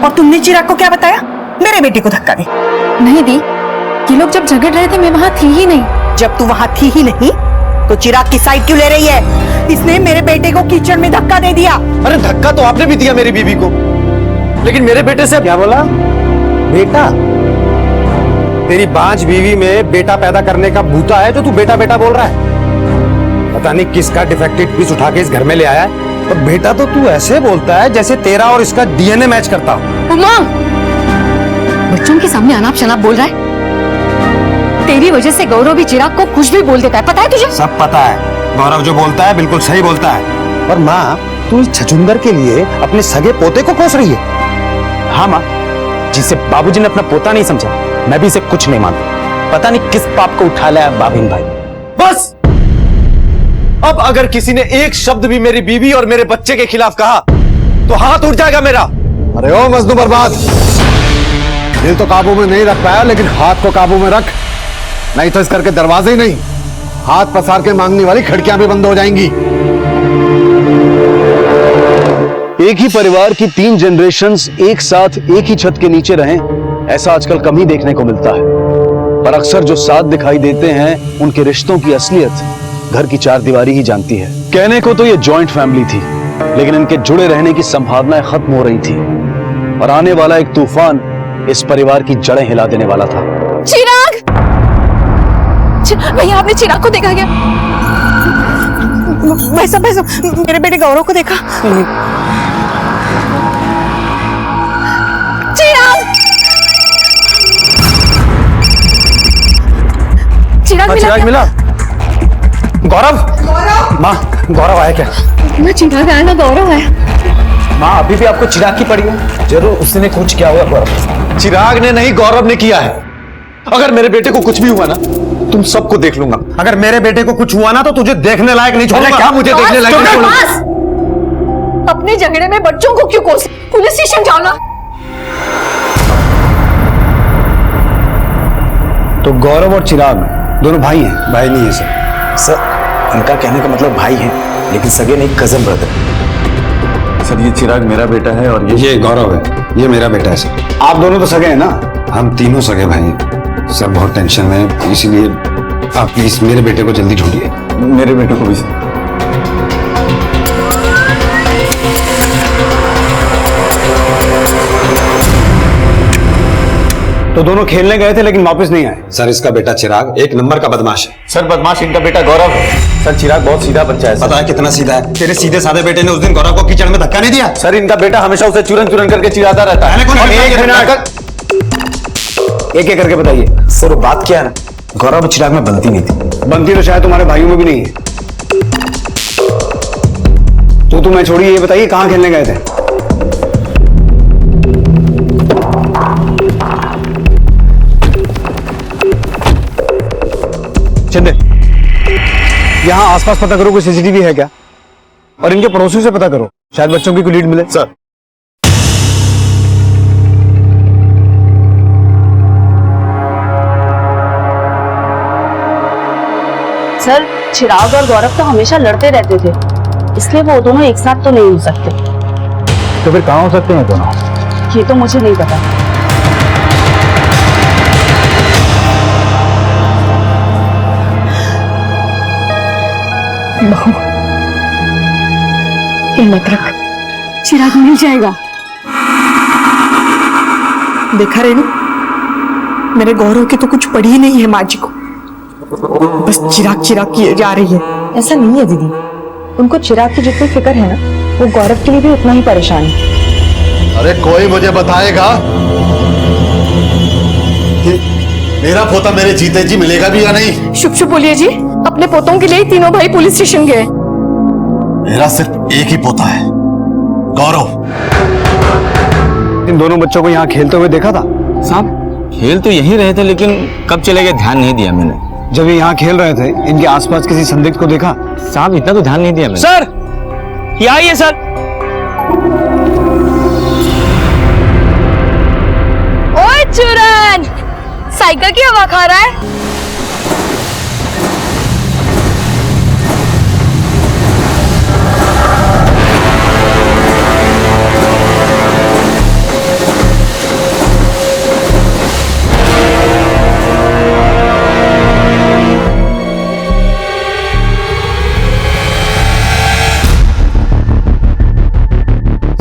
और तुमने चिराग को क्या बताया? मेरे बेटे को धक्का दे। नहीं दी, ये लोग जब झगड़ रहे थे मैं वहां थी ही नहीं। जब तू वहां थी ही नहीं तो चिराग की साइड क्यों ले रही है? इसने मेरे बेटे को कीचड़ में धक्का दे दिया। अरे धक्का तो आपने भी दिया मेरी बीवी को, लेकिन मेरे बेटे से क्या बोला? बेटा? तेरी बांझ बीवी में बेटा पैदा करने का भूता है जो तू बेटा बेटा बोल रहा है। पता नहीं किसका डिफेक्टेड पीस उठा के इस घर में ले आया है, और बेटा तो तू ऐसे बोलता है जैसे तेरा और इसका डीएनए मैच करता हो। उमा, बच्चों के सामने अनाप शनाप बोल रहा है। तेरी वजह से गौरव भी चिराग को कुछ भी बोल देता है, पता है तुझे? सब पता है, गौरव जो बोलता है बिल्कुल सही बोलता है। और माँ, तू इस छछुंदर के लिए अपने सगे पोते को कोस रही है। हाँ माँ, जिसे बाबूजी ने अपना पोता नहीं समझा, मैं भी इसे कुछ नहीं मानता। पता नहीं किस पाप को उठा लाया बाबिन भाई। बस अब अगर किसी ने एक शब्द भी मेरी बीवी और मेरे बच्चे के खिलाफ कहा तो हाथ उठ जाएगा मेरा। अरे ओ मजनू बर्बाद, दिल तो काबू में नहीं रख पाया, लेकिन हाथ को काबू में रख, नहीं तो इस घर के दरवाजे ही नहीं, हाथ पसार के मांगने वाली खिड़कियां भी बंद हो जाएंगी। एक ही परिवार की 3 जनरेशन्स एक साथ एक ही छत के नीचे रहें, ऐसा आजकल कम ही देखने को मिलता है। पर अक्सर जो साथ दिखाई देते हैं, उनके रिश्तों की असलियत घर की 4 दीवारी ही जानती है। कहने को तो ये जॉइंट फैमिली थी, लेकिन इनके जुड़े रहने की संभावनाएं खत्म हो रही थी। और आने वाला एक तूफान इस परिवार की जड़ें हिला देने वाला था। चिराग! भैया आपने चिराग को देखा क्या? भाई साहब मेरे बेटे गौरव को देखा? चिराग! चिराग मिला? गौरव? माँ, गौरव आया क्या? ना चिराग आया ना गौरव आया। माँ, अभी भी आपको चिराग की पड़ी है? जरूर उसने कुछ किया होगा गौरव। चिराग ने नहीं, गौरव ने किया है। अगर मेरे बेटे को कुछ भी हुआ ना, तुम सबको देख लूंगा। अगर मेरे बेटे को कुछ हुआ ना, तो तुझे देखने लायक नहीं छोड़ूंगा। क्या मुझे देखने लायक नहीं छोड़ूंगा? अपने झगड़े में बच्चों को क्यों कोस? पुलिस स्टेशन जाओ ना। तो गौरव और चिराग दोनों भाई हैं? भाई नहीं है सर। सर, उनका कहने का मतलब भाई है, लेकिन सगे नहीं, कजन ब्रदर। सर, ये चिराग मेरा बेटा है और ये गौरव है, ये मेरा बेटा है सर। आप दोनों तो सगे हैं ना? हम तीनों सगे भाई हैं सर, बहुत टेंशन में है, इसीलिए आप प्लीज मेरे बेटे को जल्दी ढूंढिए। मेरे बेटे को भी सर। तो दोनों खेलने गए थे लेकिन वापस नहीं आए? सर, इसका बेटा चिराग एक नंबर का बदमाश है। सर, बदमाश इनका बेटा गौरव है। सर, चिराग बहुत सीधा बच्चा है। पता है कितना सीधा है? तेरे सीधे साधे बेटे ने उस दिन गौरव को कीचड़ में धक्का नहीं दिया? सर, इनका बेटा हमेशा उसे चुरन चुरन करके चिढ़ाता रहता है। एक एक करके बताइए सर, वो बात क्या है ना, गौरव और चिराग में बनती नहीं थी। बनती तो शायद तुम्हारे भाइयों में भी नहीं है। तो तुम्हें छोड़िए, ये बताइए कहां खेलने गए थे? चंदे, यहां आसपास पता करो कोई सीसीटीवी है क्या, और इनके पड़ोसियों से पता करो, शायद बच्चों की कोई लीड मिले। सर, सर, चिराग और गौरव तो हमेशा लड़ते रहते थे, इसलिए वो दोनों एक साथ तो नहीं हो सकते। तो फिर कहां हो सकते हैं दोनों? ये तो मुझे नहीं पता। बहू, हिम्मत रख, चिराग मिल जाएगा। देखा रेनू, मेरे गौरव की तो कुछ पड़ी ही नहीं है माँ जी को, बस चिराग चिराग किए जा रही है। ऐसा नहीं है दीदी, उनको चिराग की जितनी फिक्र है ना, वो गौरव के लिए भी उतना ही परेशान है। अरे कोई मुझे बताएगा कि मेरा पोता मेरे जीते जी मिलेगा भी या नहीं? शुभ शुभ बोलिए जी, अपने पोतों के लिए तीनों भाई पुलिस स्टेशन गए। मेरा सिर्फ एक ही पोता है, गौरव। इन दोनों बच्चों को यहाँ खेलते हुए देखा था? साहब, खेल तो यहीं रहे थे, लेकिन कब चले गए ध्यान नहीं दिया मैंने। जब ये यहाँ खेल रहे थे, इनके आसपास किसी संदिग्ध को देखा? साहब, इतना तो ध्यान नहीं दिया मैंने। सर, ये आइए सर। ओए चुरन, साइकिल की हवा खा रहा है?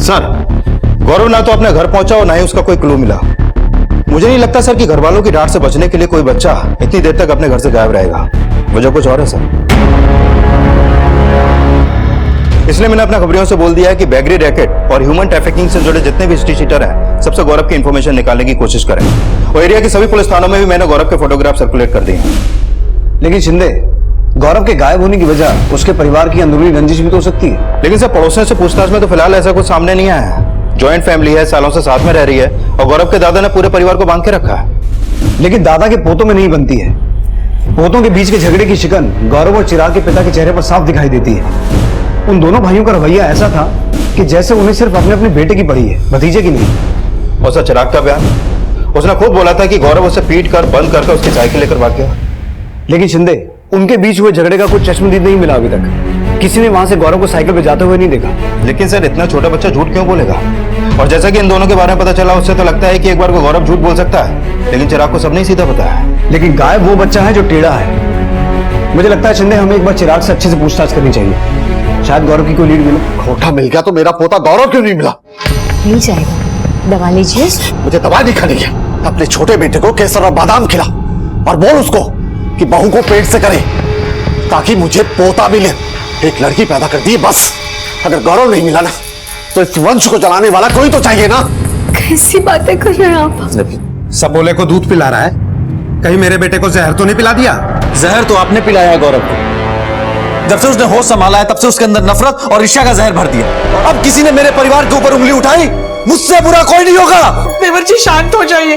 सर, गौरव ना तो अपने घर पहुंचा और ना ही उसका कोई क्लू मिला। मुझे नहीं लगता सर कि घर वालों की डांट से बचने के लिए कोई बच्चा इतनी देर तक अपने घर से गायब रहेगा। वजह कुछ और है सर। इसलिए मैंने अपने खबरियों से बोल दिया है कि बैगरी रैकेट और ह्यूमन ट्रैफिकिंग से जुड़े जितने भी हिस्ट्री शीटर हैं, सबसे गौरव की इंफॉर्मेशन निकालने की कोशिश करें। और एरिया के सभी पुलिस थानों में भी मैंने गौरव के फोटोग्राफ सर्कुलेट कर दिए हैं। लेकिन शिंदे, गौरव के गायब होने की वजह उसके परिवार की अंदरूनी रंजिश भी तो हो सकती है। लेकिन सर, पड़ोसियों से पूछताछ में तो फिलहाल ऐसा कुछ सामने नहीं आया है। जॉइंट फैमिली है, सालों से साथ में रह रही है, और गौरव के दादा ने पूरे परिवार को बांध के रखा है। लेकिन दादा के पोतों में नहीं बनती है। पोतों के बीच के झगड़े की शिकन गौरव और चिराग के पिता के चेहरे पर साफ दिखाई देती है। उन दोनों भाइयों का रवैया ऐसा था कि जैसे उन्हें सिर्फ अपने अपने बेटे की पड़ी है, भतीजे की नहीं। और सर, चिराग का बयान, उसने खुद बोला था कि गौरव उसे पीट कर बंद करके उसकी साइकिल लेकर भाग गया। लेकिन शिंदे, उनके बीच हुए झगड़े का कुछ चश्मदीद नहीं मिला अभी तक। किसी ने वहां से गौरव को साइकिल पे जाते हुए नहीं देखा। लेकिन सर, इतना छोटा बच्चा झूठ क्यों बोलेगा? और जैसा कि इन दोनों के बारे में पता चला, उससे तो लगता है कि एक बार को गौरव झूठ बोल सकता है, लेकिन चिराग को सब नहीं सीधा पता है। लेकिन गायब वो बच्चा है जो टेढ़ा है। मुझे लगता है शिंदे, हमें एक बार चिराग से अच्छे से पूछताछ करनी चाहिए, शायद गौरव की कोई लीड मिले। खोटा मिल गया तो मेरा पोता गौरव क्यों नहीं मिला? मिल जाएगा, दवा लीजिए। मुझे दवा नहीं खानी है। अपने छोटे बेटे को केसर और बादाम खिला और बोल उसको कि बहू को पेट से करे ताकि मुझे पोता मिले। एक लड़की पैदा कर दी बस। अगर गौरव नहीं मिला ना तो इस वंश को चलाने वाला कोई तो चाहिए ना। कैसी बातें कर रहे हैं आप? सब बोले को दूध पिला रहा है, कहीं मेरे बेटे को जहर तो नहीं पिला दिया? जहर तो आपने पिलाया है गौरव को। जब से उसने होश संभाला है तब से उसके अंदर नफरत और ईर्ष्या का जहर भर दिया। अब किसी ने मेरे परिवार के ऊपर उंगली उठाई, मुझसे बुरा कोई नहीं होगा। देवर जी शांत हो जाइए।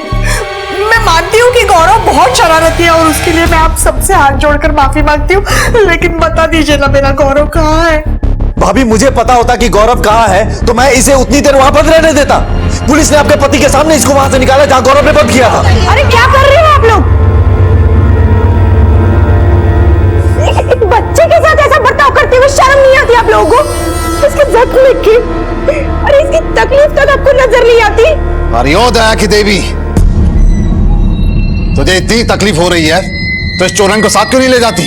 मैं मानती हूँ कि गौरव बहुत शरारती है और उसके लिए मैं आप सबसे हाथ जोड़कर माफी मांगती हूँ, लेकिन बता दीजिए ना मेरा गौरव कहाँ है? भाभी मुझे पता होता कि गौरव कहाँ है तो मैं इसे उतनी देर वहां बंद रहने देता। पुलिस ने आपके पति के सामने इसको वहां से निकाला जहां गौरव ने बंद किया था। अरे क्या कर रहे हो आप लोग? एक बच्चे के साथ ऐसा बर्ताव करते हुए शर्म नहीं आती आप लोगों को? इसके जख्म लिखे, अरे इसकी तकलीफ तक आपको नजर नहीं आती? हरिओ दया की देवी, तुझे इतनी तकलीफ हो रही है तो इस चोरन को साथ क्यों नहीं ले जाती?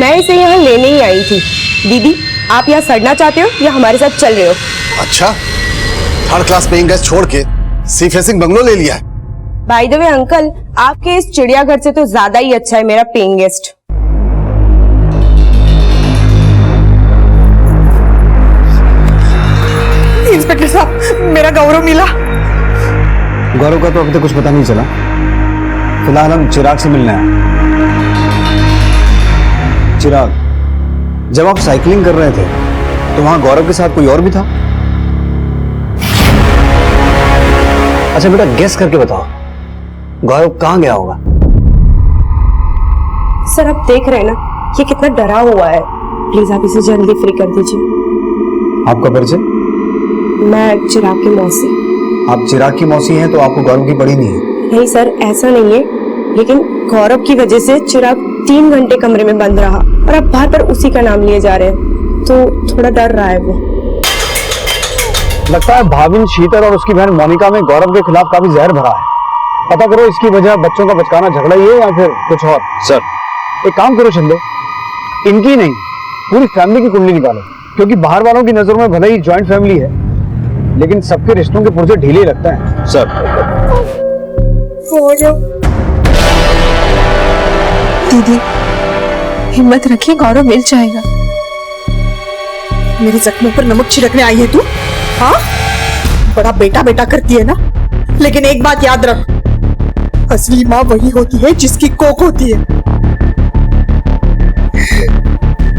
मैं इसे यहाँ लेने ही आई थी। दीदी, आप यहाँ सड़ना चाहते हो या हमारे साथ चल रहे हो? अच्छा, थर्ड क्लास पेइंग गेस्ट छोड़ के सी फेसिंग बंगलो ले लिया है। बाय द वे अंकल, आपके इस चिड़ियाघर से तो ज्यादा ही अच्छा है मेरा पेइंग गेस्ट। इंस्पेक्टर साहब, मेरा गौरव मिला। गौरव का तो अभी तक कुछ पता नहीं चला। फिलहाल हम चिराग से मिलने आए। चिराग, जब आप साइकिलिंग कर रहे थे तो वहां गौरव के साथ कोई और भी था? अच्छा बेटा, गेस करके बताओ, गौरव कहां गया होगा? सर आप देख रहे हैं ना ये कितना डरा हुआ है। प्लीज आप इसे जल्दी फ्री कर दीजिए। आपका परिचय? मैं चिराग की मौसी। आप चिराग की मौसी हैं तो आपको गौरव की पड़ी नहीं है? नहीं सर, ऐसा नहीं है, लेकिन गौरव की वजह से चिराग 3 घंटे कमरे में बंद रहा और अब बार बार उसी का नाम लिए जा रहे हैं, तो थोड़ा डर रहा है वो। लगता है भाविन शीतल और उसकी बहन मोनिका में गौरव के खिलाफ काफी जहर भरा है। पता करो इसकी वजह बच्चों का बचकाना झगड़ा ही है या फिर कुछ और। सर एक काम करो शिंदे, इनकी नहीं पूरी फैमिली की कुंडली निकालो, क्योंकि बाहर वालों की नजरों में भले ही ज्वाइंट फैमिली है लेकिन सबके रिश्तों के पुर्जे ढीले लगते हैं। सर दीदी हिम्मत रखिए, गौरव मिल जाएगा। मेरे जख्मों पर नमक छिड़कने आई है तू? हाँ, बड़ा बेटा बेटा करती है ना, लेकिन एक बात याद रख, असली माँ वही होती है जिसकी कोख होती है।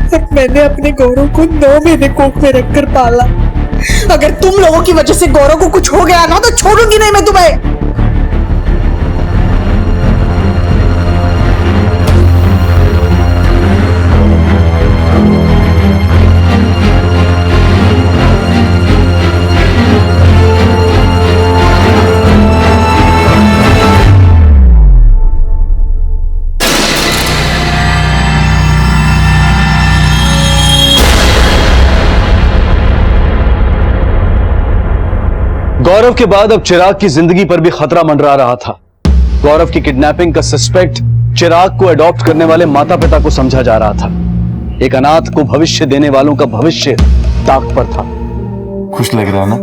और मैंने अपने गौरव को 9 महीने कोख में रखकर पाला। अगर तुम लोगों की वजह से गौरव को कुछ हो गया ना तो छोड़ूंगी नहीं मैं तुम्हें। गौरव के बाद अब चिराग की जिंदगी पर भी खतरा मंडरा रहा था। गौरव की किडनैपिंग का सस्पेक्ट चिराग को अडॉप्ट करने वाले माता पिता को समझा जा रहा था। एक अनाथ को भविष्य देने वालों का भविष्य ताक पर था। खुश लग रहा है ना?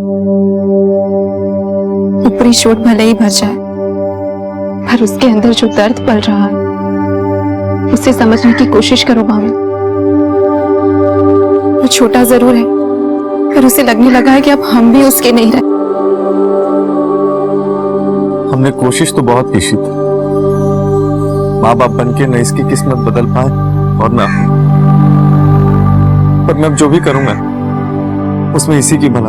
ऊपरी चोट भले ही भर जाए, पर उसके अंदर जो दर्द पल रहा है उसे समझने की कोशिश करो भाभी। वो छोटा जरूर है, पर उसे लगने लगा है कि अब हम भी उसके नहीं रहे। हमने कोशिश तो बहुत की थी, माँ बाप बनके न इसकी किस्मत बदल पाए और ना, पर मैं अब जो भी करूंगा उसमें इसी की भला।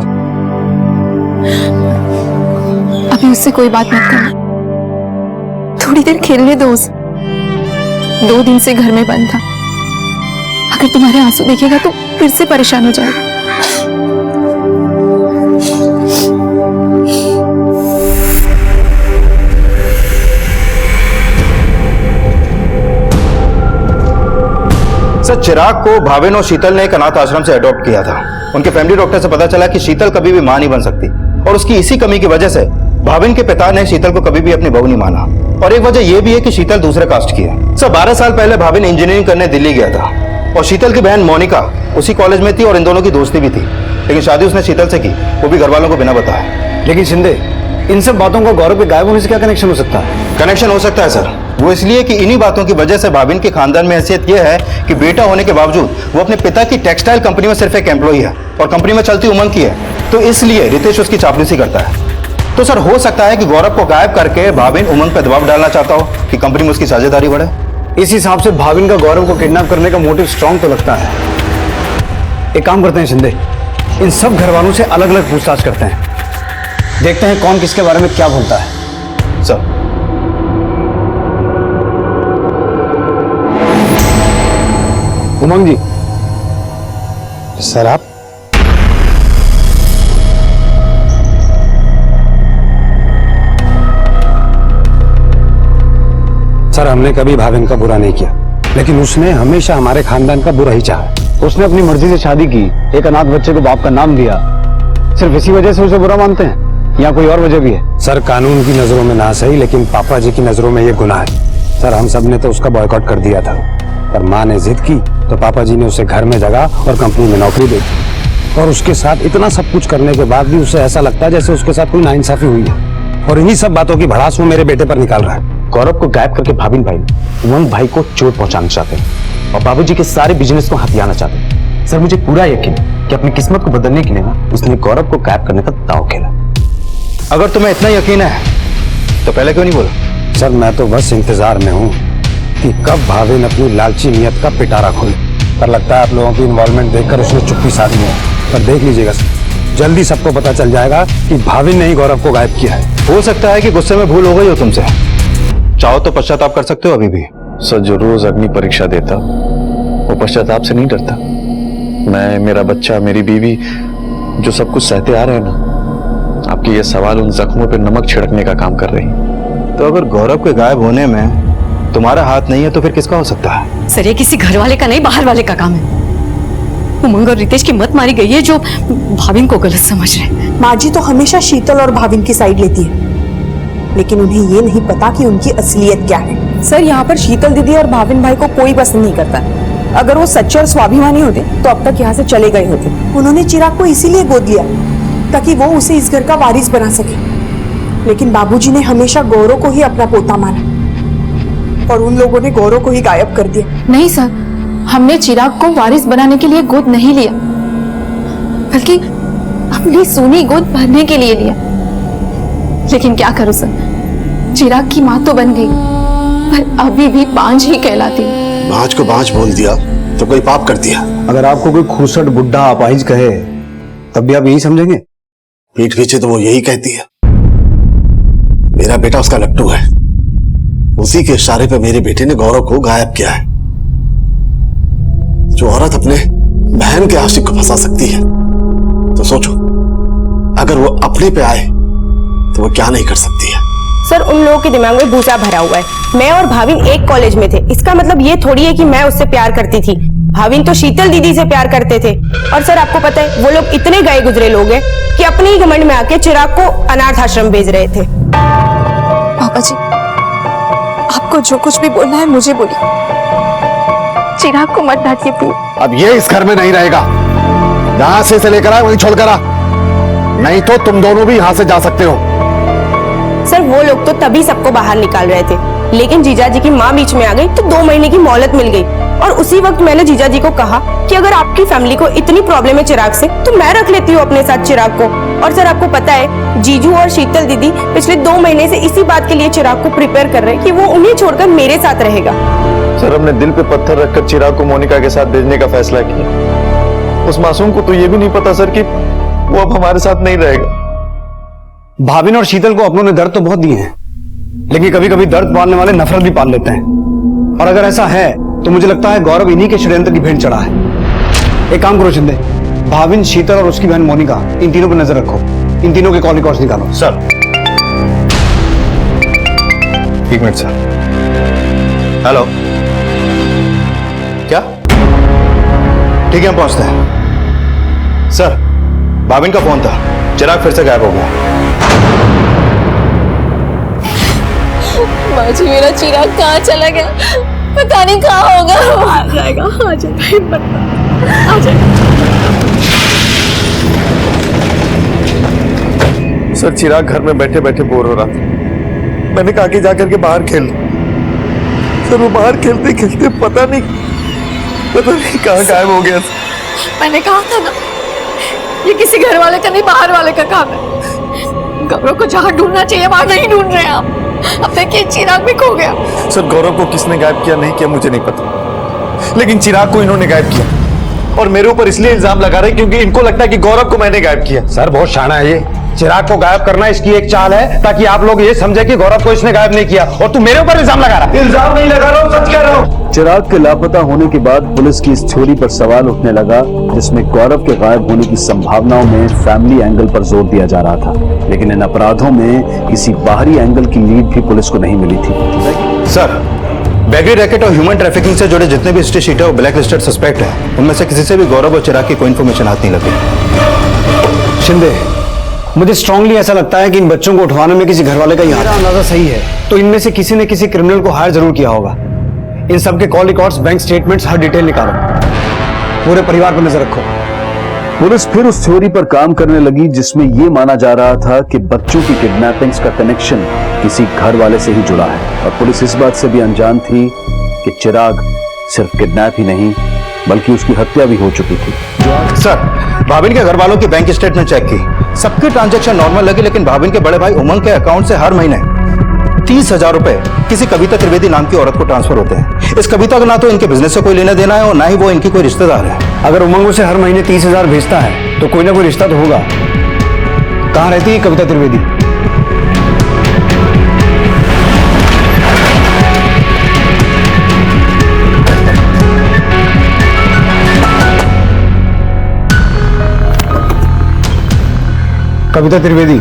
अभी उससे कोई बात मत करना, थोड़ी देर खेलने दो उसे। 2 दिन से घर में बंद था, अगर तुम्हारे आंसू देखेगा तो फिर से परेशान हो जाएगा। सर, चिराग को भाविन और शीतल ने एक अनाथ आश्रम से अडॉप्ट किया था। उनके फैमिली डॉक्टर से पता चला कि शीतल कभी भी मां नहीं बन सकती और उसकी इसी कमी की वजह से भाविन के पिता ने शीतल को कभी भी अपनी बहू नहीं माना। और एक वजह यह भी है कि शीतल दूसरे कास्ट की है। सर, 12 साल पहले भाविन इंजीनियरिंग करने दिल्ली गया था और शीतल की बहन मोनिका उसी कॉलेज में थी और इन दोनों की दोस्ती भी थी, लेकिन शादी उसने शीतल से की, वो भी घर वालों को बिना बताए। लेकिन शिंदे, इन सब बातों का गौरव के गायब होने से क्या कनेक्शन हो सकता है? कनेक्शन हो सकता है सर, वो इसलिए कि इन्हीं बातों की वजह से भाविन के खानदान में हैसियत यह है कि बेटा होने के बावजूद वो अपने पिता की टेक्सटाइल कंपनी में सिर्फ एक एम्प्लॉई है और कंपनी में चलती उमंग की है, तो इसलिए रितेश उसकी चापलूसी करता है। तो सर हो सकता है कि गौरव को गायब करके भाविन उमंग पर दबाव डालना चाहता हो कि कंपनी में उसकी साझेदारी बढ़े। इस हिसाब से भाविन का गौरव को किडनैप करने का मोटिव स्ट्रांग तो लगता है। एक काम करते हैं शिंदे, इन सब घर वालों से अलग अलग पूछताछ करते हैं, देखते हैं कौन किसके बारे में क्या बोलता है। सर उमंग जी। सर आप सर, हमने कभी भाविन का बुरा नहीं किया, लेकिन उसने हमेशा हमारे खानदान का बुरा ही चाहा। उसने अपनी मर्जी से शादी की, एक अनाथ बच्चे को बाप का नाम दिया, सिर्फ इसी वजह से उसे बुरा मानते हैं या कोई और वजह भी है? सर, कानून की नजरों में ना सही, लेकिन पापा जी की नजरों में ये गुनाह है। सर, हम सब ने तो उसका बॉयकॉट कर दिया था, पर माँ ने जिद की तो पापा जी ने उसे घर में जगह और कंपनी में नौकरी दे दी। और उसके साथ इतना सब कुछ करने के बाद भी उसे ऐसा लगता है जैसे उसके साथ कोई नाइंसाफी हुई है, और इन्हीं सब बातों की भड़ास वो मेरे बेटे पर निकाल रहा है। गौरव को गायब करके भाविन भाई उमंग भाई को चोट पहुंचाना चाहते हैं और बाबूजी के सारे बिजनेस को हथियाना चाहते हैं। सर, मुझे पूरा यकीन है कि अपनी किस्मत को बदलने के लिए ना उसने गौरव को गायब करने का दांव खेला। अगर तुम्हें इतना यकीन है तो पहले क्यों नहीं बोला? सर, मैं तो बस इंतजार में हूँ कि कब भाविन अपनी लालची नियत का पिटारा खोले, पर लगता है आप लोगों की इन्वॉल्वमेंट देखकर उसने चुप्पी साध ली है। पर देख लीजिएगा सर, जल्दी सबको पता चल जाएगा कि भाविन ने ही गौरव को गायब किया है। हो सकता है कि गुस्से में भूल हो गई हो तुमसे, चाहो तो पश्चाताप कर सकते हो अभी भी। सर, जो रोज अग्नि परीक्षा देता वो पश्चाताप से नहीं डरता। मैं, मेरा बच्चा, मेरी बीवी जो सब कुछ सहते आ रहे हैं ना, आपके ये सवाल उन जख्मों पे नमक छिड़कने का काम कर रही। तो अगर गौरव के गायब होने में तुम्हारा हाथ नहीं है तो फिर किसका हो सकता है? सर, ये किसी घर वाले का नहीं, बाहर वाले का काम है। उमंग और रितेश की मत मारी गई है जो भाविन को गलत समझ रहे। माँ जी तो हमेशा शीतल और भाविन की साइड लेती है, लेकिन उन्हें ये नहीं पता कि उनकी असलियत क्या है। सर, यहाँ पर शीतल दीदी और भाविन भाई को कोई पसंद नहीं करता। अगर वो सच्चे और स्वाभिमानी होते तो अब तक यहाँ से चले गए होते। उन्होंने चिराग को इसीलिए गोद लिया ताकि वो उसे इस घर का वारिस बना सके, लेकिन बाबूजी ने हमेशा गौरव को ही अपना पोता माना और उन लोगों ने गौरव को ही गायब कर दिया। नहीं सर, हमने चिराग को वारिस बनाने के लिए गोद नहीं लिया, बल्कि अपनी सोनी गोद भरने के लिए लिया। लेकिन क्या करूं सर, चिराग की माँ तो बन गई, पर अभी भी बांझ ही कहलाती है। बांझ को बांझ बोल दिया तो कोई पाप कर दिया। अगर आपको कोई खूसट बुढ़ा अपाहिज कहे तब भी आप यही समझेंगे? पीठ पीछे तो वो यही कहती है। मेरा बेटा उसका लट्टू है, उसी के इशारे पे मेरे बेटे ने गौरव को गायब किया है। जो औरत अपने बहन के आशिक को फंसा सकती है, तो सोचो अगर वो अपने पे आए तो वो क्या नहीं कर सकती है। सर, उन लोगों के दिमाग में भूसा भरा हुआ है। मैं और भाविन एक कॉलेज में थे, इसका मतलब ये थोड़ी है कि मैं उससे प्यार करती थी। भाविन तो शीतल दीदी से प्यार करते थे। और सर, आपको पता है वो लोग इतने गए गुजरे लोग हैं कि अपने ही घमंड में आके चिराग को अनाथ आश्रम भेज रहे थे। पापा जी, आपको जो कुछ भी बोलना है मुझे बोलिए, चिराग को मत डांटिए प्लीज। अब ये इस घर में नहीं रहेगा, जहां से लेकर आए वहीं छोड़कर आ, नहीं तो तुम दोनों भी यहां से जा सकते हो। सर, वो लोग तो तभी सबको बाहर निकाल रहे थे, लेकिन जीजा जी की माँ बीच में आ गई तो 2 महीने की मोहलत मिल गई। और उसी वक्त मैंने जीजा जी को कहा कि अगर आपकी फैमिली को इतनी प्रॉब्लम है चिराग से, तो मैं रख लेती हूँ अपने साथ चिराग को। और सर, आपको पता है जीजू और शीतल दीदी पिछले 2 महीने से इसी बात के लिए चिराग को प्रिपेयर कर रहे हैं कि वो उन्हें छोड़कर मेरे साथ रहेगा। सर, हमने दिल पे पत्थर रखकर चिराग को मोनिका के साथ भेजने का फैसला किया। उस मासूम को तो ये भी नहीं पता सर कि वो अब हमारे साथ नहीं रहेगा। भाविन और शीतल को अपनों ने दर्द तो बहुत दिए हैं, लेकिन कभी कभी दर्द पालने वाले नफरत भी पाल लेते हैं। और अगर ऐसा है तो मुझे लगता है गौरव इन्हीं के षड्यंत्र की भेंट चढ़ा है। एक काम करो शिंदे, भाविन, शीतल और उसकी बहन मोनिका, इन तीनों पर नजर रखो। इन तीनों के कॉल रिकॉर्ड्स निकालो। Sir, 1 minute sir. हेलो, क्या? ठीक है, हम पहुंचते हैं। सर, भाविन का फोन था, चिराग फिर से गायब हो गया। माँ जी, मेरा चिराग कहाँ चला गया? पता नहीं कहाँ होगा। आ जाएगा, आ जाएगा, आ जाएगा। सर चिराग घर में बैठे बैठे बोर हो रहा था। मैंने कहा कि जाकर के बाहर खेल। सर वो बाहर खेलते खेलते पता नहीं कहाँ गायब हो गया। मैंने कहा था ना, ये किसी घर वाले का नहीं बाहर वाले का काम है। गौरव को जहाँ ढूंढना चाहिए वहां नहीं ढूंढ रहे हैं आप। अब देखिए चिराग भी खो गया। सर गौरव को किसने गायब किया नहीं किया मुझे नहीं पता, लेकिन चिराग को इन्होंने गायब किया और मेरे ऊपर इसलिए इल्जाम लगा रहे क्योंकि इनको लगता है कि गौरव को मैंने गायब किया। सर बहुत शाना है ये। चिराग को गायब करना इसकी एक चाल है ताकि आप लोग ये समझे कि गौरव को इसने गायब नहीं किया, और तू मेरे ऊपर इल्जाम लगा रहा है। इल्जाम नहीं लगा रहा हूँ, सच कह रहा हूँ। चिराग के लापता होने के बाद पुलिस की इस थ्योरी पर सवाल उठने लगा जिसमें गौरव के गायब होने की संभावनाओं में फैमिली एंगल पर जोर दिया जा रहा था, लेकिन इन अपराधों में किसी बाहरी एंगल की लीड भी पुलिस को नहीं मिली थी। सर बैगरी रैकेट और ह्यूमन ट्रैफिकिंग से जुड़े जितने भी स्टे शीट है वो ब्लैक लिस्टेड सस्पेक्ट है। उनमें से किसी से भी गौरव और चिराग की कोई इन्फॉर्मेशन हाथ नहीं लगी। शिंदे, मुझे स्ट्रांगली ऐसा लगता है कि इन बच्चों को उठवाने में किसी घर वाले का ही हाथ है। अंदाजा सही है तो इनमें से किसी ने किसी क्रिमिनल को हायर जरूर किया होगा। इन सब के कॉल रिकॉर्ड्स, बैंक स्टेटमेंट्स, हर डिटेल निकालो, पूरे परिवार पर नजर रखो। पुलिस फिर उस थ्योरी पर काम करने लगी जिसमें यह माना जा रहा था कि बच्चों की किडनैपिंग्स का कनेक्शन किसी घर वाले से ही जुड़ा है, और पुलिस इस बात से भी अनजान थी कि चिराग सिर्फ किडनैप ही नहीं बल्कि उसकी हत्या भी हो चुकी थी। सर भाविन के घर वालों की बैंक स्टेटमेंट चेक की, सबके ट्रांजैक्शन नॉर्मल लगे, लेकिन भाविन के बड़े भाई उमंग के अकाउंट से हर महीने 30,000 रुपए किसी कविता त्रिवेदी नाम की औरत को ट्रांसफर होते हैं। इस कविता का ना तो इनके बिजनेस से कोई लेना देना है और ना ही वो इनकी कोई रिश्तेदार है। अगर उमंग उसे हर महीने 30,000 भेजता है तो कोई ना कोई रिश्ता तो होगा। कहाँ रहती है कविता त्रिवेदी? कविता त्रिवेदी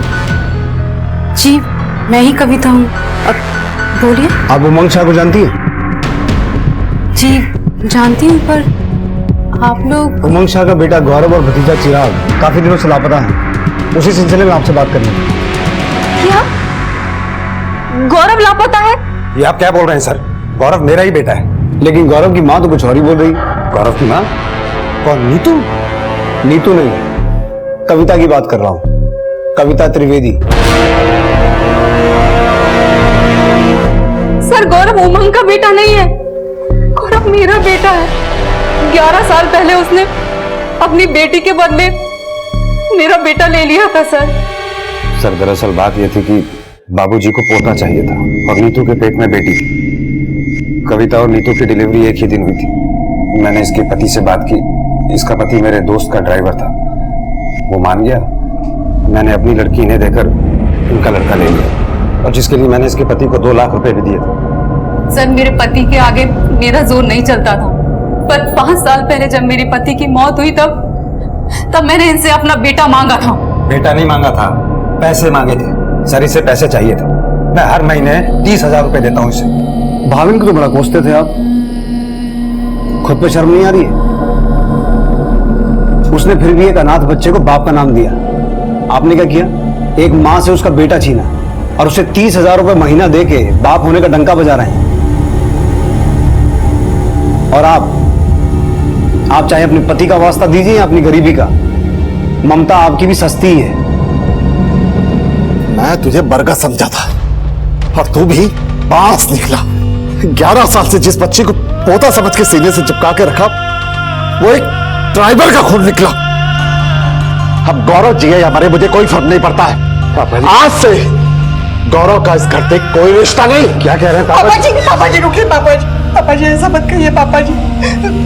जी मैं ही कविता हूँ। अब बोलिए। आप उमंग शाह को जानती है? जी जानती हूँ, पर आप लोग। उमंग शाह का बेटा गौरव और भतीजा चिराग काफी दिनों से लापता है। उसी सिलसिले में आपसे बात करनी है। क्या गौरव लापता है? ये आप क्या बोल रहे हैं सर? गौरव मेरा ही बेटा है। लेकिन गौरव की माँ तो कुछ और ही बोल रही। गौरव की माँ? कौन? नीतू? नीतू नहीं, कविता की बात कर रहा हूँ, कविता त्रिवेदी। सर गौरव उमंग का बेटा नहीं है, गौरव मेरा बेटा है। 11 साल पहले उसने अपनी बेटी के बदले मेरा बेटा ले लिया था सर। सर दरअसल बात यह थी कि बाबूजी को पोता चाहिए था और नीतू के पेट में बेटी। कविता और नीतू की डिलीवरी एक ही दिन हुई थी। मैंने इसके पति से बात की। इसका पति मेरे दोस्त का ड्राइवर था, वो मान गया। मैंने अपनी लड़की इन्हें देकर इनका लड़का ले लिया, और जिसके लिए मैंने इसके पति को 2 लाख रुपए भी दिए थे। सर मेरे पति के आगे मेरा जोर नहीं चलता था, पर 5 साल पहले जब मेरे पति की मौत हुई तब मैंने इनसे अपना बेटा मांगा था। बेटा नहीं मांगा था, पैसे मांगे थे। सर इसे पैसे चाहिए थे। मैं हर महीने 30,000 रुपए देता हूँ इसे। भाविन को तो बड़ा कोसते थे आप, खुद पे शर्म नहीं आ रही है? उसने फिर भी एक अनाथ बच्चे को बाप का नाम दिया। आपने क्या किया? एक माँ से उसका बेटा छीना और उसे 30,000 रुपए महीना देके बाप होने का डंका बजा रहे हैं। और आप चाहे अपने पति का वास्ता दीजिए या अपनी गरीबी का, ममता आपकी भी सस्ती ही है। मैं तुझे बरगद समझा था और तू भी बांस निकला। 11 साल से जिस बच्ची को पोता समझ के सीने से चिपका के रखा, वो एक ड्राइवर का खून निकला। अब गौरव जिए या मरे मुझे कोई फर्क नहीं पड़ता है। आज से गौरव का इस घर से कोई रिश्ता नहीं। क्या कह रहे हैं पापा जी? पापा जी रुकिए। पापा जी ऐसा मत कहिए। पापा जी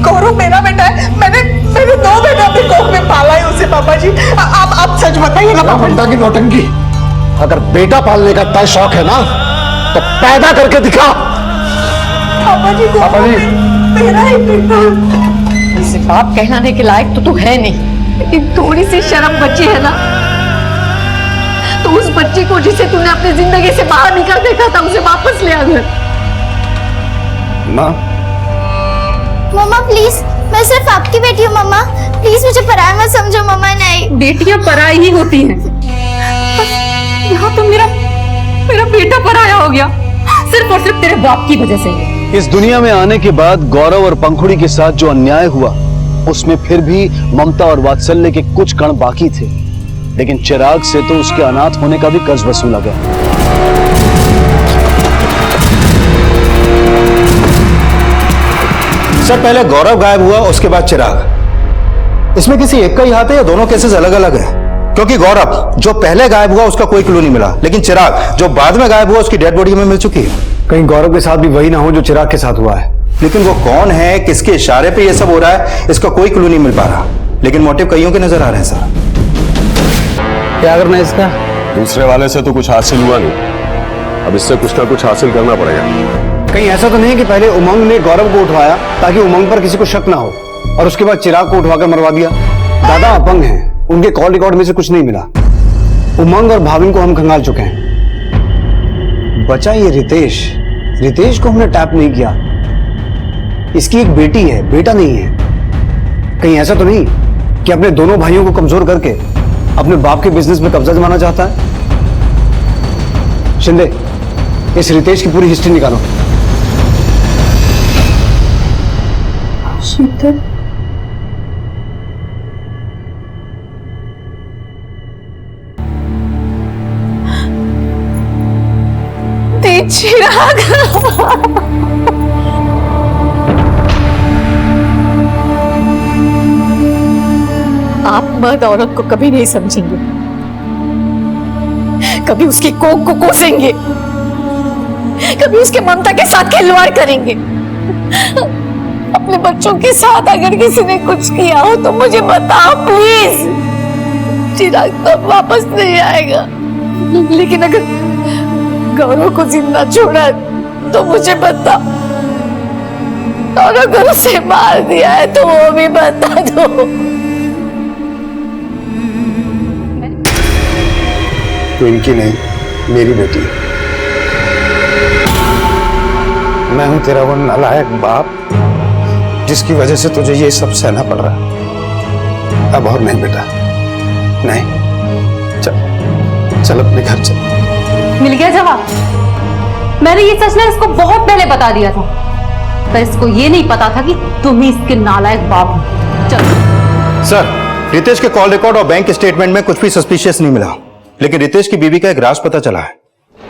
गौरव मेरा बेटा है। मैंने 2 बेटा अपनी कोख में पाला है उसे। पापा जी आप सच बताइए ना। पापा की नौटंकी, अगर बेटा पालने का तय शौक है ना तो पैदा करके दिखा। पापा जी मेरा ही बेटा। इसे बाप कहलाने के लायक तो तू है नहीं, लेकिन थोड़ी सी शर्म बची है ना, तो उस बच्ची को जिसे तूने अपनी जिंदगी से बाहर निकाल देखा था उसे वापस ले आ घर। माँ मम्मा प्लीज, मैं सिर्फ आपकी बेटी हूँ मम्मा, प्लीज मुझे पराया मत समझो मम्मा। नहीं, बेटियां पराई ही होती हैं। यहाँ तो मेरा बेटा पराया हो गया, सिर्फ और सिर्फ तेरे बाप की वजह से। इस दुनिया में आने के बाद गौरव और पंखुड़ी के साथ जो अन्याय हुआ उसमें फिर भी ममता और वात्सल्य के कुछ कण बाकी थे, लेकिन चिराग से तो उसके अनाथ होने का भी कर्ज वसूला गया। सर पहले गौरव गायब हुआ, उसके बाद चिराग। इसमें किसी एक का ही हाथ है या दोनों केसेस अलग अलग है? क्योंकि गौरव जो पहले गायब हुआ उसका कोई क्लू नहीं मिला, लेकिन चिराग जो बाद में गायब हुआ उसकी डेड बॉडी हमें मिल चुकी है। कहीं गौरव के साथ भी वही ना हो जो चिराग के साथ हुआ है। लेकिन वो कौन है, किसके इशारे पे ये सब हो रहा है, इसका कोई क्लू नहीं मिल पा रहा। लेकिन मोटिव कईयों के नजर आ रहे हैं सर। क्या करना है इसका? दूसरे वाले से तो कुछ हासिल हुआ नहीं, अब इससे कुछ ना कुछ हासिल करना पड़ेगा। कहीं ऐसा तो नहीं कि पहले उमंग ने गौरव को उठवाया ताकि उमंग पर किसी को शक ना हो और उसके बाद चिराग को उठवाकर मरवा दिया? दादा अपंग हैं, उनके कॉल रिकॉर्ड में से कुछ नहीं मिला। उमंग और भाविन को हम खंगाल चुके हैं। बचा ये रितेश। रितेश को हमने टैप नहीं किया। इसकी एक बेटी है, बेटा नहीं है। कहीं ऐसा तो नहीं कि अपने दोनों भाइयों को कमजोर करके अपने बाप के बिजनेस में कब्जा जमाना चाहता है? शिंदे, इस रितेश की पूरी हिस्ट्री निकालो। शीतल, चिराग, आप मर्द औरत को कभी नहीं समझेंगे, कभी उसकी कोख को कोसेंगे, कभी उसके ममता के साथ खिलवाड़ करेंगे। अपने बच्चों के साथ अगर किसी ने कुछ किया हो तो मुझे बताओ प्लीज। चिराग तो वापस नहीं आएगा, लेकिन अगर गौरव को जिंदा छोड़ा तो मुझे बता, और अगर उसे मार दिया है तो वो भी बता दो। तो इनकी नहीं, मेरी बेटी है। मैं हूं तेरा वो नालायक बाप जिसकी वजह से तुझे ये सब सहना पड़ रहा है। अब और नहीं बेटा, नहीं। चल चल अपने घर चल। मिल गया जवाब। मैंने ये सच ना इसको बहुत पहले बता दिया था, पर इसको ये नहीं पता था कि तुम ही इसके नालायक बाप हो। चलो। सर, रितेश के कॉल रिकॉर्ड और बैंक स्टेटमेंट में कुछ भी सस्पिशियस नहीं मिला, लेकिन रितेश की बीवी का एक राज पता चला है।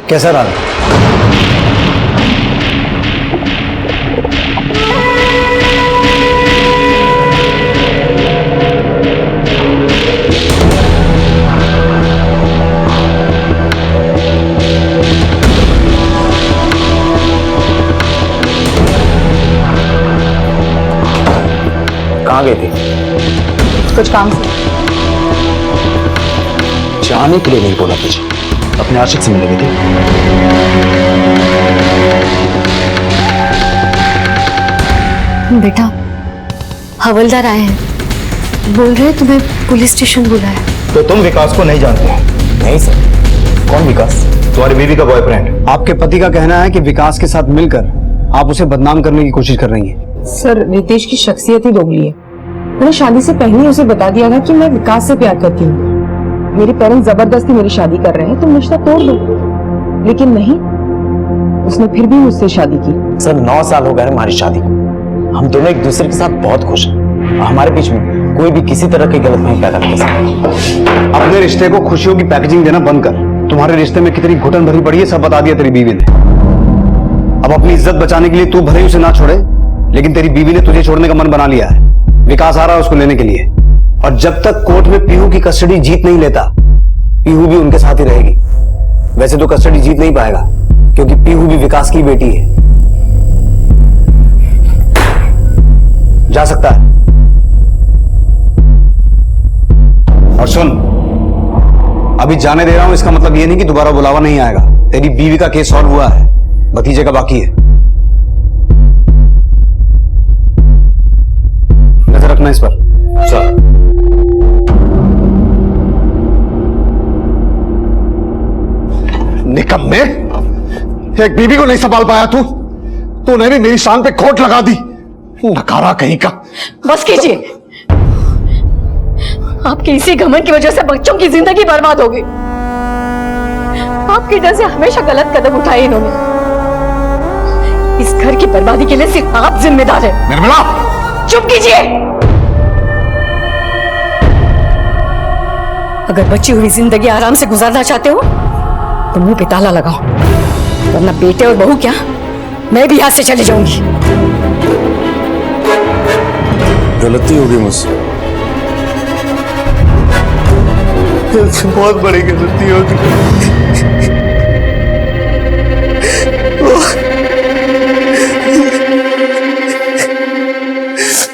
कैसा राज? कहाँ गई थी? कुछ काम से। जाने के लिए नहीं बोला तुझे, अपने आशिक से मिलने गई थी। बेटा, हवलदार आए हैं, बोल रहे हैं तुम्हें पुलिस स्टेशन बुलाया है। तो तुम विकास को नहीं जानते? नहीं सर। कौन विकास? तुम्हारी बीवी का बॉयफ्रेंड। आपके पति का कहना है कि विकास के साथ मिलकर आप उसे बदनाम करने की कोशिश कर रही हैं। सर, रितेश की शख्सियत ही दोगली है। मैंने शादी से पहले ही उसे बता दिया था कि मैं विकास से प्यार करती हूँ। मेरे पेरेंट्स जबरदस्ती मेरी शादी कर रहे हैं, तुम रिश्ता तोड़ दो। लेकिन नहीं, उसने फिर भी मुझसे शादी की। सर 9 साल हो गए हमारी शादी को। हम दोनों एक दूसरे के साथ बहुत खुश हैं। हमारे बीच में कोई भी किसी तरह की गलतफहमी पैदा नहीं कर सकता। अपने रिश्ते को खुशियों की पैकेजिंग देना बंद कर। तुम्हारे रिश्ते में कितनी घुटन भरी पड़ी है सब बता दिया तेरी बीवी ने। अब अपनी इज्जत बचाने के लिए तू भले ही उसे ना छोड़े, लेकिन तेरी बीवी ने तुझे छोड़ने का मन बना लिया है। विकास आ रहा है उसको लेने के लिए, और जब तक कोर्ट में पीहू की कस्टडी जीत नहीं लेता, पीहू भी उनके साथ ही रहेगी। वैसे तो कस्टडी जीत नहीं पाएगा, क्योंकि पीहू भी विकास की बेटी है। जा सकता है। और सुन, अभी जाने दे रहा हूं, इसका मतलब ये नहीं कि दोबारा बुलावा नहीं आएगा। तेरी बीवी का केस सॉल्व हुआ है, भतीजे का बाकी है। नजर रखना इस पर। सर, निकम्मे, एक बीवी को नहीं संभाल पाया तूने भी मेरी शान पे खोट लगा दी। नकारा कहीं का। बस कीजिए, आपके इसी घमंड की वजह से बच्चों की जिंदगी बर्बाद हो गई। आपके डर से हमेशा गलत कदम उठाए इन्होंने। इस घर की बर्बादी के लिए सिर्फ आप जिम्मेदार हैं। निर्मला, चुप कीजिए। अगर बची हुई जिंदगी आराम से गुजारना चाहते हो तो मुंह पे ताला लगाओ, वरना बेटे और बहू क्या, मैं भी यहाँ से चली जाऊंगी। गलती होगी मुझसे, बहुत बड़ी गलती होगी।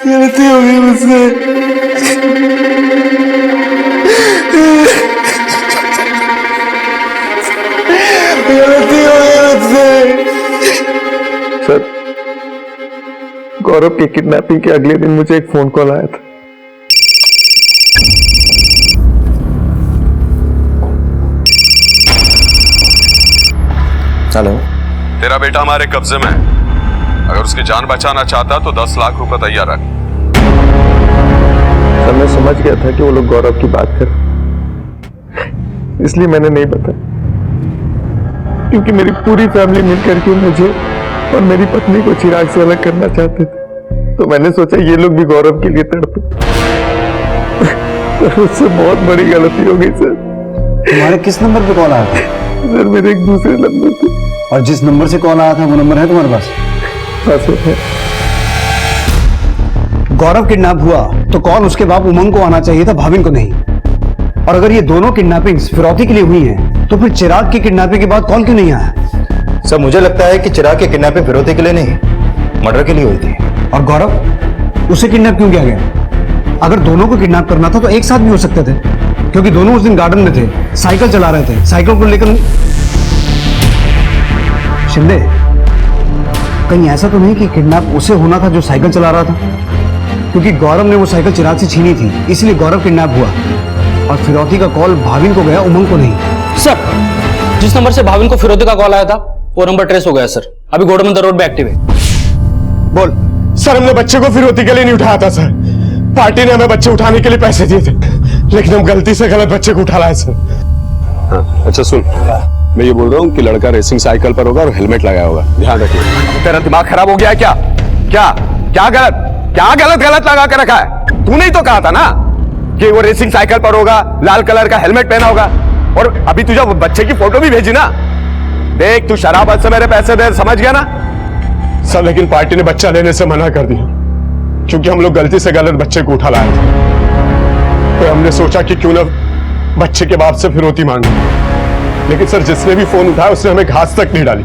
गलती होगी मुझसे। गलती होगी मुझसे। सर, गौरव की किडनैपिंग के अगले दिन मुझे एक फोन कॉल आया था। हेलो, तेरा बेटा हमारे कब्जे में है। अगर उसकी जान बचाना चाहता तो 10 लाख रुपए तैयार रख। सर, मैं समझ गया था कि वो लोग गौरव की बात कर, इसलिए मैंने नहीं बताया, क्योंकि मेरी पूरी फैमिली मिलकर के मुझे और मेरी पत्नी को चिराग से अलग करना चाहते थे। तो मैंने सोचा ये लोग भी गौरव के लिए तड़पे। तो उससे बहुत बड़ी गलती हो गई सर। तुम्हारे किस नंबर पे कॉल आया था? सर, मेरे एक दूसरे नंबर पे। और जिस नंबर से कॉल आया था वो नंबर है तुम्हारे पास? है। गौरव किडनैप हुआ तो कॉल उसके बाप उमंग को आना चाहिए था, भाविन को नहीं। और अगर ये दोनों किडनैपिंग्स फिरौती के लिए हुई हैं, तो फिर चिराग की किडनैपिंग के बाद कॉल क्यों नहीं आया? सर, मुझे लगता है कि चिराग की किडनैपिंग फिरौती के लिए नहीं, मर्डर के लिए हुई थी। और गौरव, उसे किडनैप क्यों किया गया? अगर दोनों को किडनैप करना था तो एक साथ भी हो सकते थे, क्योंकि दोनों उस दिन गार्डन में थे, साइकिल चला रहे थे। साइकिल को लेकर शिंदे, कहीं ऐसा तो नहीं कि किडनैप उसे होना था जो साइकिल चला रहा था? क्योंकि गौरव ने वो साइकिल चिराग से छीनी थी, इसलिए गौरव किडनैप हुआ। और फिरौती का कॉल भाविन को गया, उमंग को नहीं। सर, जिस नंबर से भाविन को फिरौती का कॉल आया था वो नंबर ट्रेस हो गया सर। अभी घोड़मंदिर रोड पे एक्टिव है। बोल। सर, हमने बच्चे को फिरौती के लिए नहीं उठाया था सर। पार्टी ने हमें बच्चे उठाने के लिए पैसे दिए थे, लेकिन हम गलती से गलत बच्चे को उठा लाए सर। हाँ, अच्छा सुन, मैं ये बोल रहा हूँ कि लड़का रेसिंग साइकिल पर होगा और हेलमेट लगाया होगा, ध्यान रखिए। तेरा दिमाग खराब हो गया है क्या? क्या गलत लगा के रखा है? तूने ही तो कहा था ना कि वो रेसिंग साइकिल पर होगा, लाल कलर का हेलमेट पहना होगा, और अभी तुझे वो बच्चे की फोटो भी भेजी ना। देख, तू शराबत से मेरे पैसे दे, समझ गया ना? सर, लेकिन पार्टी ने बच्चा लेने से मना कर दिया, क्योंकि हम लोग गलती से गलत बच्चे को उठा लाए थे। तो हमने सोचा कि क्यों ना बच्चे के बाप से फिरौती मांगे, लेकिन सर जिसने भी फोन उठाया उसने हमें घास तक नहीं डाली।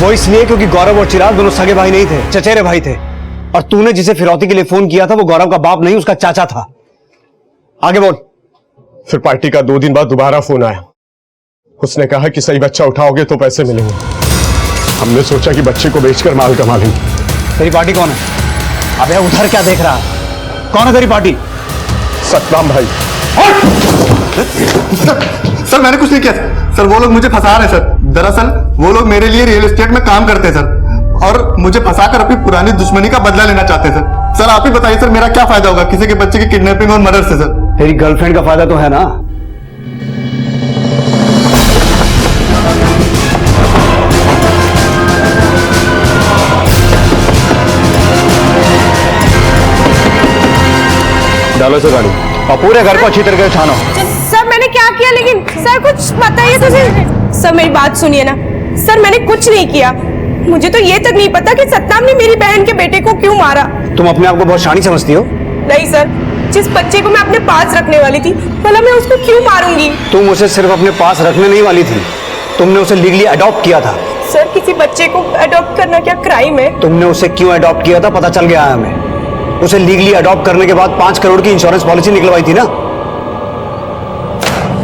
वो इसलिए क्योंकि गौरव और चिराग दोनों सगे भाई नहीं थे, चचेरे भाई थे। और तूने जिसे फिरौती के लिए फोन किया था वो गौरव का बाप नहीं, उसका चाचा था। आगे बोल। फिर पार्टी का 2 दिन बाद दोबारा फोन आया। उसने कहा कि सही बच्चा उठाओगे तो पैसे मिलेंगे। हमने सोचा कि बच्चे को बेचकर माल कमा लेंगे। तेरी पार्टी कौन है? अबे उधर क्या देख रहा है? कौन है तेरी पार्टी? सतनाम भाई। सर, मैंने कुछ नहीं किया सर। वो लोग मुझे फंसा रहे हैं सर। दरअसल वो लोग मेरे लिए रियल एस्टेट में काम करते हैं सर, और मुझे फंसाकर अपनी पुरानी दुश्मनी का बदला लेना चाहते हैं सर। सर, आप ही बताइए सर, मेरा क्या फायदा होगा किसी के बच्चे की किडनैपिंग और मर्डर से सर? तेरी गर्लफ्रेंड का फायदा तो है ना। डालो सर गाड़ी और पूरे घर को अच्छी तरह से छानो। सर, मैंने क्या किया? लेकिन सर कुछ बताइए तो सर। सर, मेरी बात सुनिए ना। सर, मैंने कुछ नहीं किया। मुझे तो ये तक नहीं पता कि सतनाम ने मेरी बहन के बेटे को क्यों मारा। तुम अपने आप को बहुत शानी समझती हो? नहीं सर, जिस बच्चे को मैं अपने पास रखने वाली थी, भला मैं उसको क्यों मारूंगी? तुम उसे सिर्फ अपने पास रखने नहीं वाली थी, तुमने उसे लीगली अडॉप्ट किया था। सर, किसी बच्चे को अडॉप्ट करना क्या क्राइम है? तुमने उसे क्यों अडॉप्ट किया था पता चल गया है हमें। उसे लीगली अडॉप्ट करने के बाद 5 करोड़ की इंश्योरेंस पॉलिसी निकलवाई थी ना।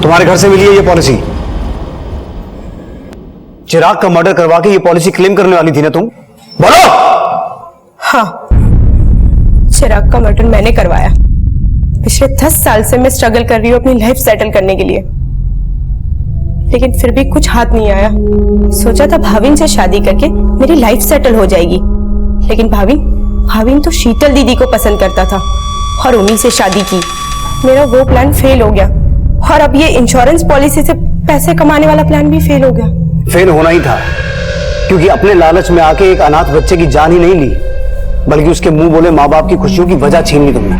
तुम्हारे घर से मिली है ये पॉलिसी। चिराग का मर्डर करवा के ये पॉलिसी क्लेम करने वाली थी ना तुम? बोलो। हाँ, चिराग का मर्डर मैंने करवाया। पिछले 10 साल से मैं स्ट्रगल कर रही हूँ अपनी लाइफ सेटल करने के लिए, लेकिन फिर भी कुछ हाथ नहीं आया। सोचा था भाविन से शादी करके मेरी लाइफ सेटल हो जाएगी, लेकिन भाविन तो शीतल दीदी को पसंद करता था और उन्हीं से शादी की। मेरा वो प्लान फेल हो गया, और अब ये इंश्योरेंस पॉलिसी से पैसे कमाने वाला प्लान भी फेल हो गया। फेल होना ही था, क्योंकि अपने लालच में आके एक अनाथ बच्चे की जान ही नहीं ली, बल्कि उसके मुंह बोले माँ बाप की खुशियों की वजह छीन ली तुमने।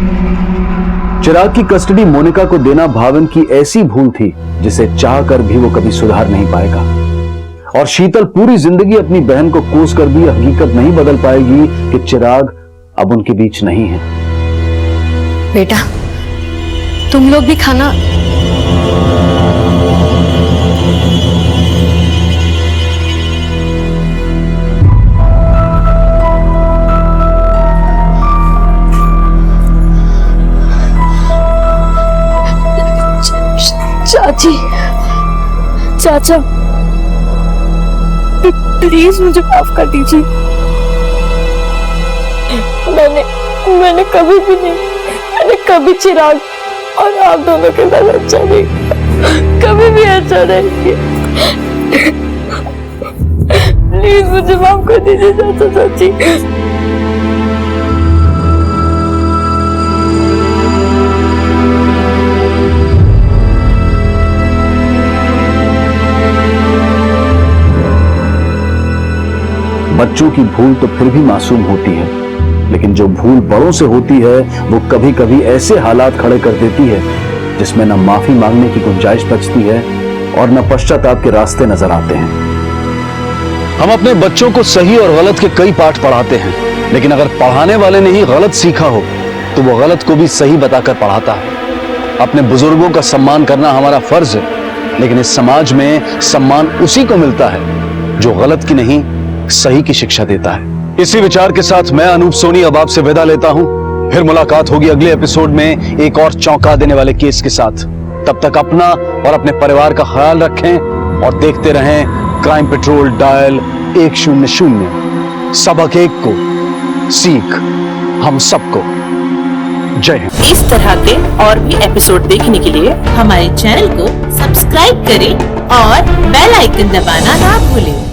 चिराग की कस्टडी मोनिका को देना भाविन की ऐसी भूल थी जिसे चाहकर भी वो कभी सुधार नहीं पाएगा। और शीतल पूरी जिंदगी अपनी बहन को कोस कर भी हकीकत नहीं बदल पाएगी कि चिराग अब उनके बीच नहीं है। बेटा तुम लोग भी खाना। चाची, चाचा, प्लीज मुझे माफ कर दीजिए। मैंने कभी भी नहीं, मैंने कभी चिराग और आप दोनों के साथ अच्छा नहीं, कभी भी अच्छा नहीं किया। प्लीज मुझे माफ कर दीजिए चाचा चाची। बच्चों की भूल तो फिर भी मासूम होती है, लेकिन जो भूल बड़ों से होती है वो कभी कभी ऐसे हालात खड़े कर देती है जिसमें न माफी मांगने की गुंजाइश बचती है और न पश्चाताप के रास्ते नजर आते हैं। हम अपने बच्चों को सही और गलत के कई पाठ पढ़ाते हैं, लेकिन अगर पढ़ाने वाले ने ही गलत सीखा हो तो वो गलत को भी सही बताकर पढ़ाता है। अपने बुजुर्गों का सम्मान करना हमारा फर्ज है, लेकिन इस समाज में सम्मान उसी को मिलता है जो गलत की नहीं सही की शिक्षा देता है। इसी विचार के साथ मैं अनूप सोनी अब आपसे विदा लेता हूं। फिर मुलाकात होगी अगले एपिसोड में एक और चौंका देने वाले केस के साथ। तब तक अपना और अपने परिवार का ख्याल रखें और देखते रहें क्राइम पेट्रोल डायल 100। सबक एक को सीख हम सबको। जय हिंद। इस तरह के और भी एपिसोड देखने के लिए हमारे चैनल को सब्सक्राइब करें और बेल आइकन दबाना ना भूलें।